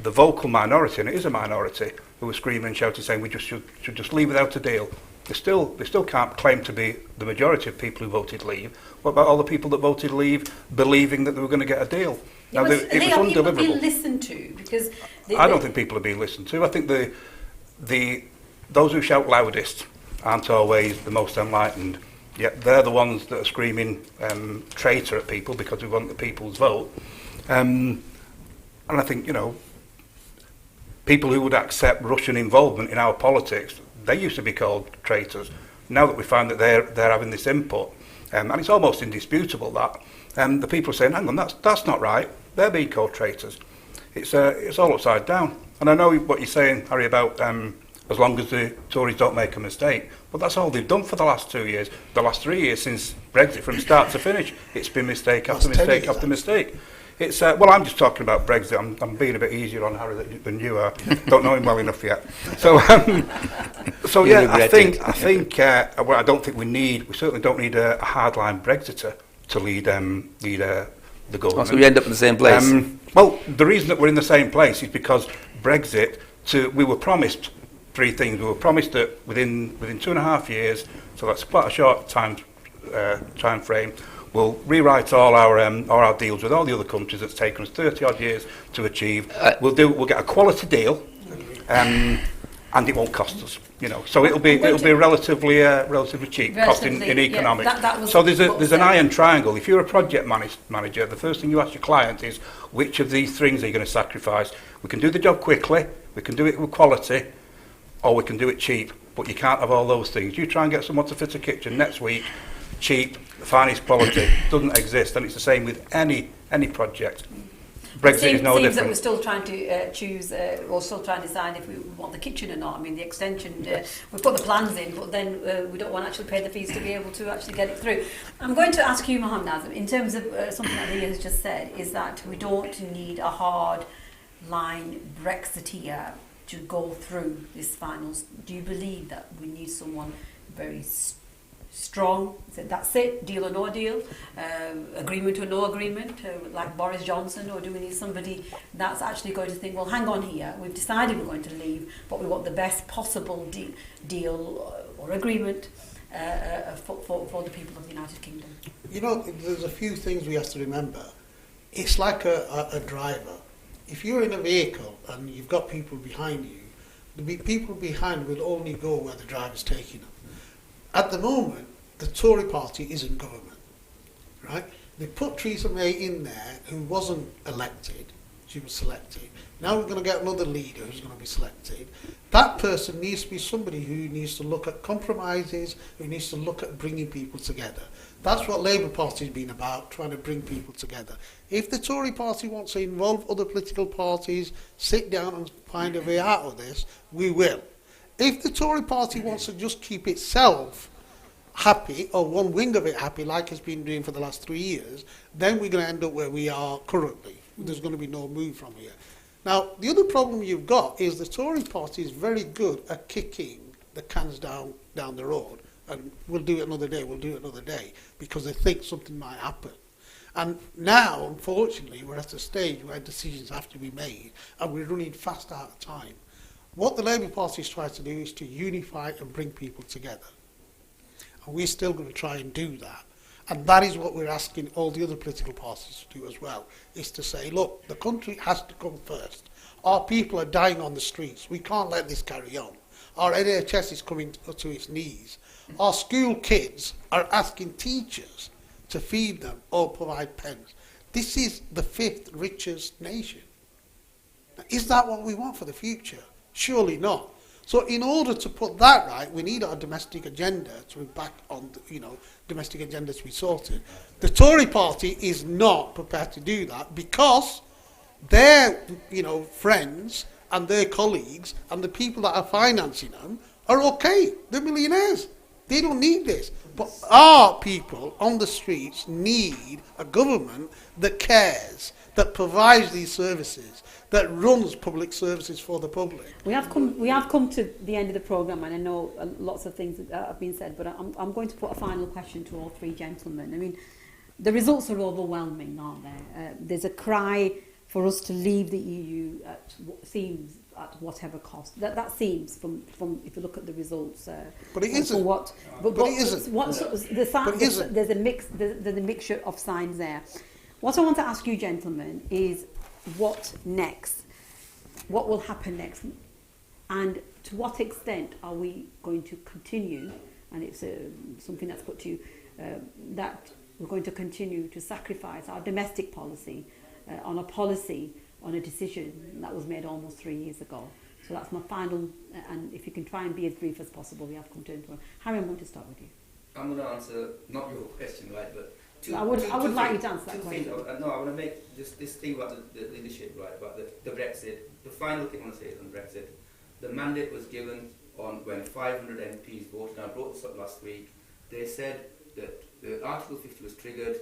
the vocal minority, and it is a minority, who are screaming and shouting, saying we should just leave without a deal. They still can't claim to be the majority of people who voted leave. What about all the people that voted leave, believing that they were going to get a deal? Yeah, now, it was undeliverable. People being listened to? Because I don't think people are being listened to. I think those who shout loudest aren't always the most enlightened. Yet they're the ones that are screaming traitor at people because we want the people's vote. And I think, people who would accept Russian involvement in our politics, they used to be called traitors. Now that we find that they're having this input, and it's almost indisputable that, the people are saying, hang on, that's not right. They're being called traitors. It's all upside down. And I know what you're saying, Harry, about as long as the Tories don't make a mistake. But that's all they've done for the last 2 years, the last 3 years since Brexit, from start to finish. It's been mistake after mistake after mistake. It's I'm just talking about Brexit. I'm being a bit easier on Harry than you are. Don't know him well enough yet. So yeah, I think I don't think we certainly don't need a hardline Brexiter to lead the government. So we end up in the same place. Well, the reason that we're in the same place is because Brexit. We were promised 3 things. We were promised that within 2.5 years, so that's quite a short time frame. We'll rewrite all our deals with all the other countries that's taken us 30 odd years to achieve. We'll get a quality deal, and it won't cost us. So it'll be relatively cheap cost in economics. Yeah, so there's an iron triangle. If you're a project manager, the first thing you ask your client is, which of these things are you going to sacrifice? We can do the job quickly, we can do it with quality, or we can do it cheap. But you can't have all those things. You try and get someone to fit a kitchen next week, cheap, finest quality, doesn't exist, and it's the same with any project. Brexit is no different. That we're still trying to choose, or still trying to decide if we want the kitchen or not. I mean, the extension, we put the plans in, but then we don't want to actually pay the fees to be able to actually get it through. I'm going to ask you, Mohammed, in terms of something that Leah has just said, is that we don't need a hard line Brexiteer to go through this finals. Do you believe that we need someone very strong, said that's it, deal or no deal, agreement or no agreement, like Boris Johnson, or do we need somebody that's actually going to think, well, hang on here, we've decided we're going to leave, but we want the best possible deal or agreement for the people of the United Kingdom. You know, there's a few things we have to remember. It's like a driver. If you're in a vehicle and you've got people behind you, the people behind will only go where the driver's taking them. At the moment, the Tory party is in government, right? They put Theresa May in there, who wasn't elected, she was selected. Now we're going to get another leader who's going to be selected. That person needs to be somebody who needs to look at compromises, who needs to look at bringing people together. That's what Labour Party has been about, trying to bring people together. If the Tory party wants to involve other political parties, sit down and find a way out of this, we will. If the Tory party wants to just keep itself happy, or one wing of it happy, like it's been doing for the last 3 years, then we're going to end up where we are currently. There's going to be no move from here. Now, the other problem you've got is the Tory party is very good at kicking the cans down the road. And we'll do it another day, because they think something might happen. And now, unfortunately, we're at a stage where decisions have to be made, and we're running fast out of time. What the Labour Party is trying to do is to unify and bring people together. And we're still going to try and do that. And that is what we're asking all the other political parties to do as well, is to say, look, the country has to come first. Our people are dying on the streets. We can't let this carry on. Our NHS is coming to its knees. Our school kids are asking teachers to feed them or provide pens. This is the 5th richest nation. Now, is that what we want for the future? Surely not. So in order to put that right, we need our domestic agenda to be back on, domestic agenda to be sorted. The Tory party is not prepared to do that, because their, friends and their colleagues and the people that are financing them are okay. They're millionaires. They don't need this. But our people on the streets need a government that cares, that provides these services, that runs public services for the public. We have come to the end of the programme, and I know lots of things have been said, but I'm going to put a final question to all three gentlemen. I mean, the results are overwhelming, aren't they? There's a cry for us to leave the EU at whatever cost. That seems from if you look at the results. But it isn't. But it isn't. There's a mixture of signs there. What I want to ask you, gentlemen, is what next? What will happen next? And to what extent are we going to continue, and it's something that's put to you, that we're going to continue to sacrifice our domestic policy on a decision that was made almost 3 years ago. So that's my final, and if you can try and be as brief as possible, we have come to an end. Harry, I'm going to start with you. I'm going to answer not your question, right, but I would like you to answer that question. I want to make this thing about the leadership, right, about the Brexit. The final thing I want to say is on Brexit. The mandate was given on when 500 MPs voted, and I brought this up last week. They said that the Article 50 was triggered,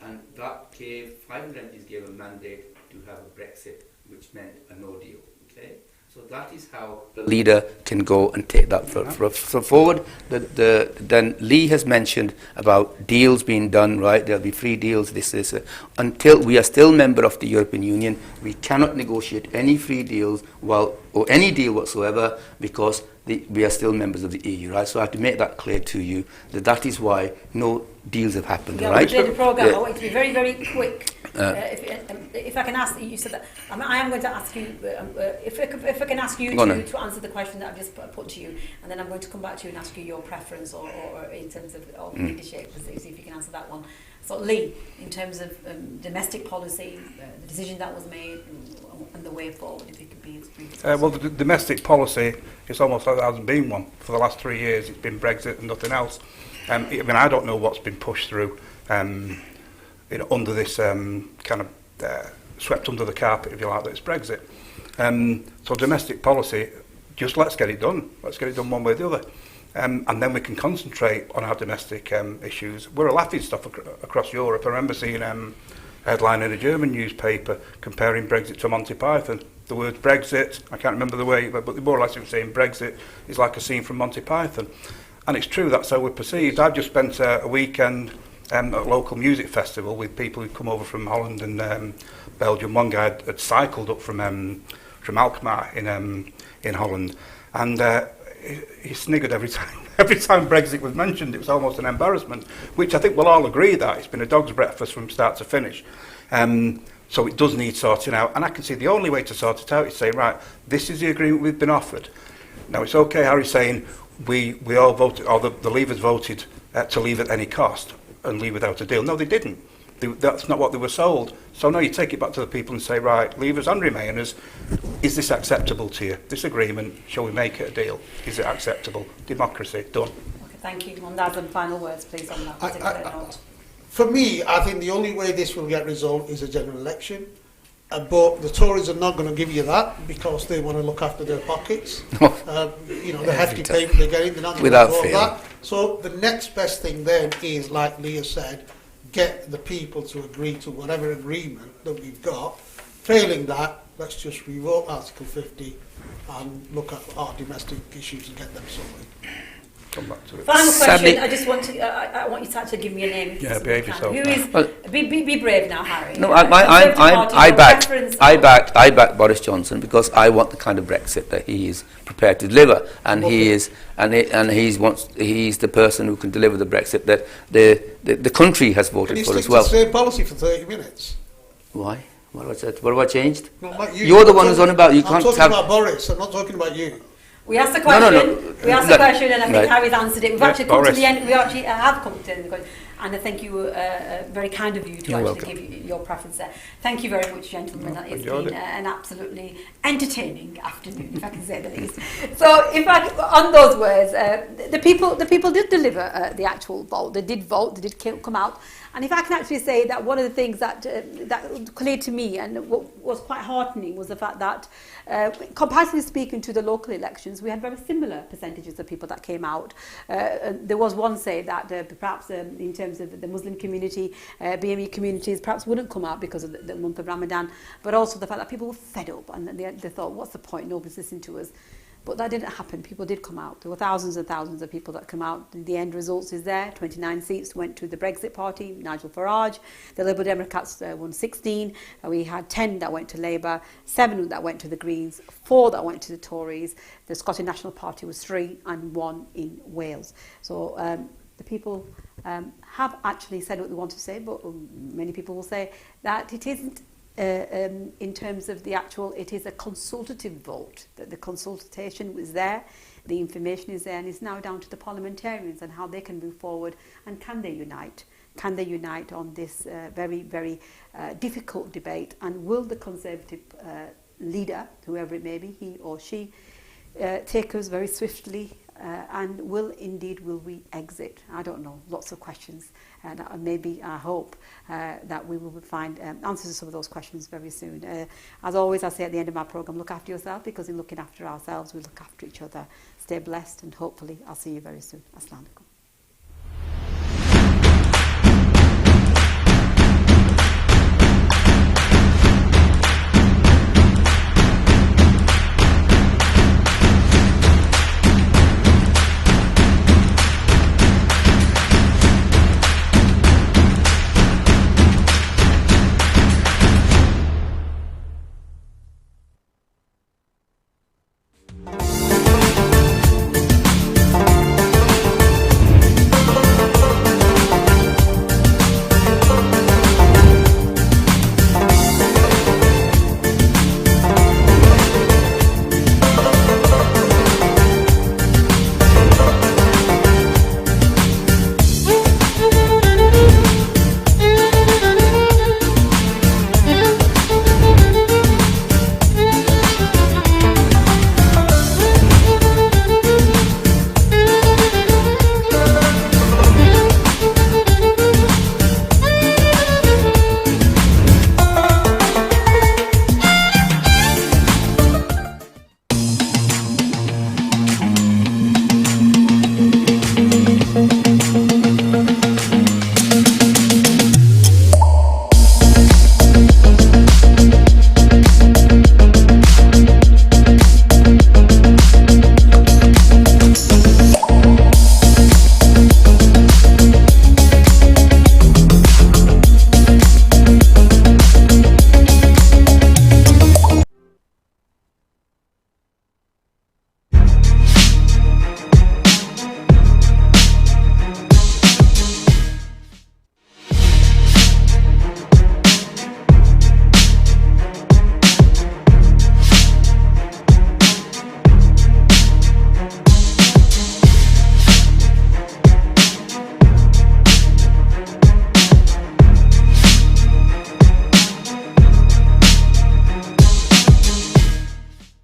and that gave 500 MPs gave a mandate to have a Brexit, which meant a no deal. Okay, so that is how the leader can go and take that forward. Then Lee has mentioned about deals being done. Right, there'll be free deals. Until we are still member of the European Union, we cannot negotiate any free deals or any deal whatsoever, because we are still members of the EU. Right, so I have to make that clear to you that is why no deals have happened. Yeah, right. The program. I want to be very, very quick. If I can ask you said that. I am going to ask you if I can ask you to answer the question that I've just put to you, and then I'm going to come back to you and ask you your preference or in terms of leadership. See if you can answer that one. So Lee, in terms of domestic policy, the decision that was made and the way forward, if you could be as brief as possible. Well, the domestic policy, it's almost like there hasn't been one for the last 3 years. It's been Brexit and nothing else. I don't know what's been pushed through under this kind of swept under the carpet, if you like, that it's Brexit. So domestic policy, just let's get it done. Let's get it done one way or the other. And then we can concentrate on our domestic issues. We're a laughing stock across Europe. I remember seeing a headline in a German newspaper comparing Brexit to Monty Python. The word Brexit, I can't remember the way, but more or less it was saying Brexit is like a scene from Monty Python. And it's true, that's how we're perceived. I've just spent a weekend at a local music festival with people who come over from Holland and Belgium. One guy had cycled up from Alkmaar in Holland, and he sniggered every time. Every time Brexit was mentioned, it was almost an embarrassment, which I think we'll all agree that it's been a dog's breakfast from start to finish. So it does need sorting out, and I can see the only way to sort it out is say, right, this is the agreement we've been offered. Now it's okay, Harry, saying we all voted, or the Leavers voted to leave at any cost and leave without a deal. No, they didn't. That's not what they were sold. So now you take it back to the people and say, right, Leavers and Remainers, is this acceptable to you? This agreement, shall we make it a deal? Is it acceptable? Democracy, done. Okay, thank you. And Azam, final words, please, on that particular note. For me, I think the only way this will get resolved is a general election. But the Tories are not going to give you that because they want to look after their pockets. The hefty payment they're getting, they're not going to do that. So the next best thing then is, like Leah said, get the people to agree to whatever agreement that we've got. Failing that, let's just revoke Article 50 and look at our domestic issues and get them sorted. Come back to it. Final question. Sadly, I just want to. I want you to actually give me a name. Yeah, behave yourself. Who is? Be brave now, Harry. No, I back Boris Johnson because I want the kind of Brexit that he is prepared to deliver, and he's the person who can deliver the Brexit that the country has voted for as well. Can you stick to the same policy for 30 minutes? Why? What have I changed? No, not you. You're the one who's on about. I'm talking about Boris. I'm not talking about you. We asked the question. No. We asked the question, and I think Harry's answered it. We've actually come Boris. to the end. We actually have come to the end of the question, and I think you were very kind of you to actually give your preference there. Thank you very much, gentlemen. It's been an absolutely entertaining afternoon, if I can say the least. So, in fact, on those words, the people did deliver the actual vote. They did vote. They did come out. And if I can actually say that one of the things that clear to me and what was quite heartening was the fact that, comparatively speaking to the local elections, we had very similar percentages of people that came out. There was one say that perhaps in terms of the Muslim community, BME communities perhaps wouldn't come out because of the month of Ramadan, but also the fact that people were fed up and they thought, what's the point? Nobody's listening to us. But that didn't happen. People did come out. There were thousands and thousands of people that come out. The end results is there. 29 seats went to the Brexit Party, Nigel Farage. The Liberal Democrats won 16. We had 10 that went to Labour, 7 that went to the Greens, 4 that went to the Tories. The Scottish National Party was 3 and 1 in Wales. So the people have actually said what they want to say, but many people will say that it isn't in terms of the actual, it is a consultative vote, that the consultation was there, the information is there, and it's now down to the parliamentarians and how they can move forward and can they unite? Can they unite on this very, very difficult debate, and will the Conservative leader, whoever it may be, he or she, take us very swiftly and will we exit? I don't know, lots of questions, and maybe I hope that we will find answers to some of those questions very soon. As always, I say at the end of my programme, look after yourself, because in looking after ourselves we look after each other. Stay blessed, and hopefully I'll see you very soon. Assalamu alaikum.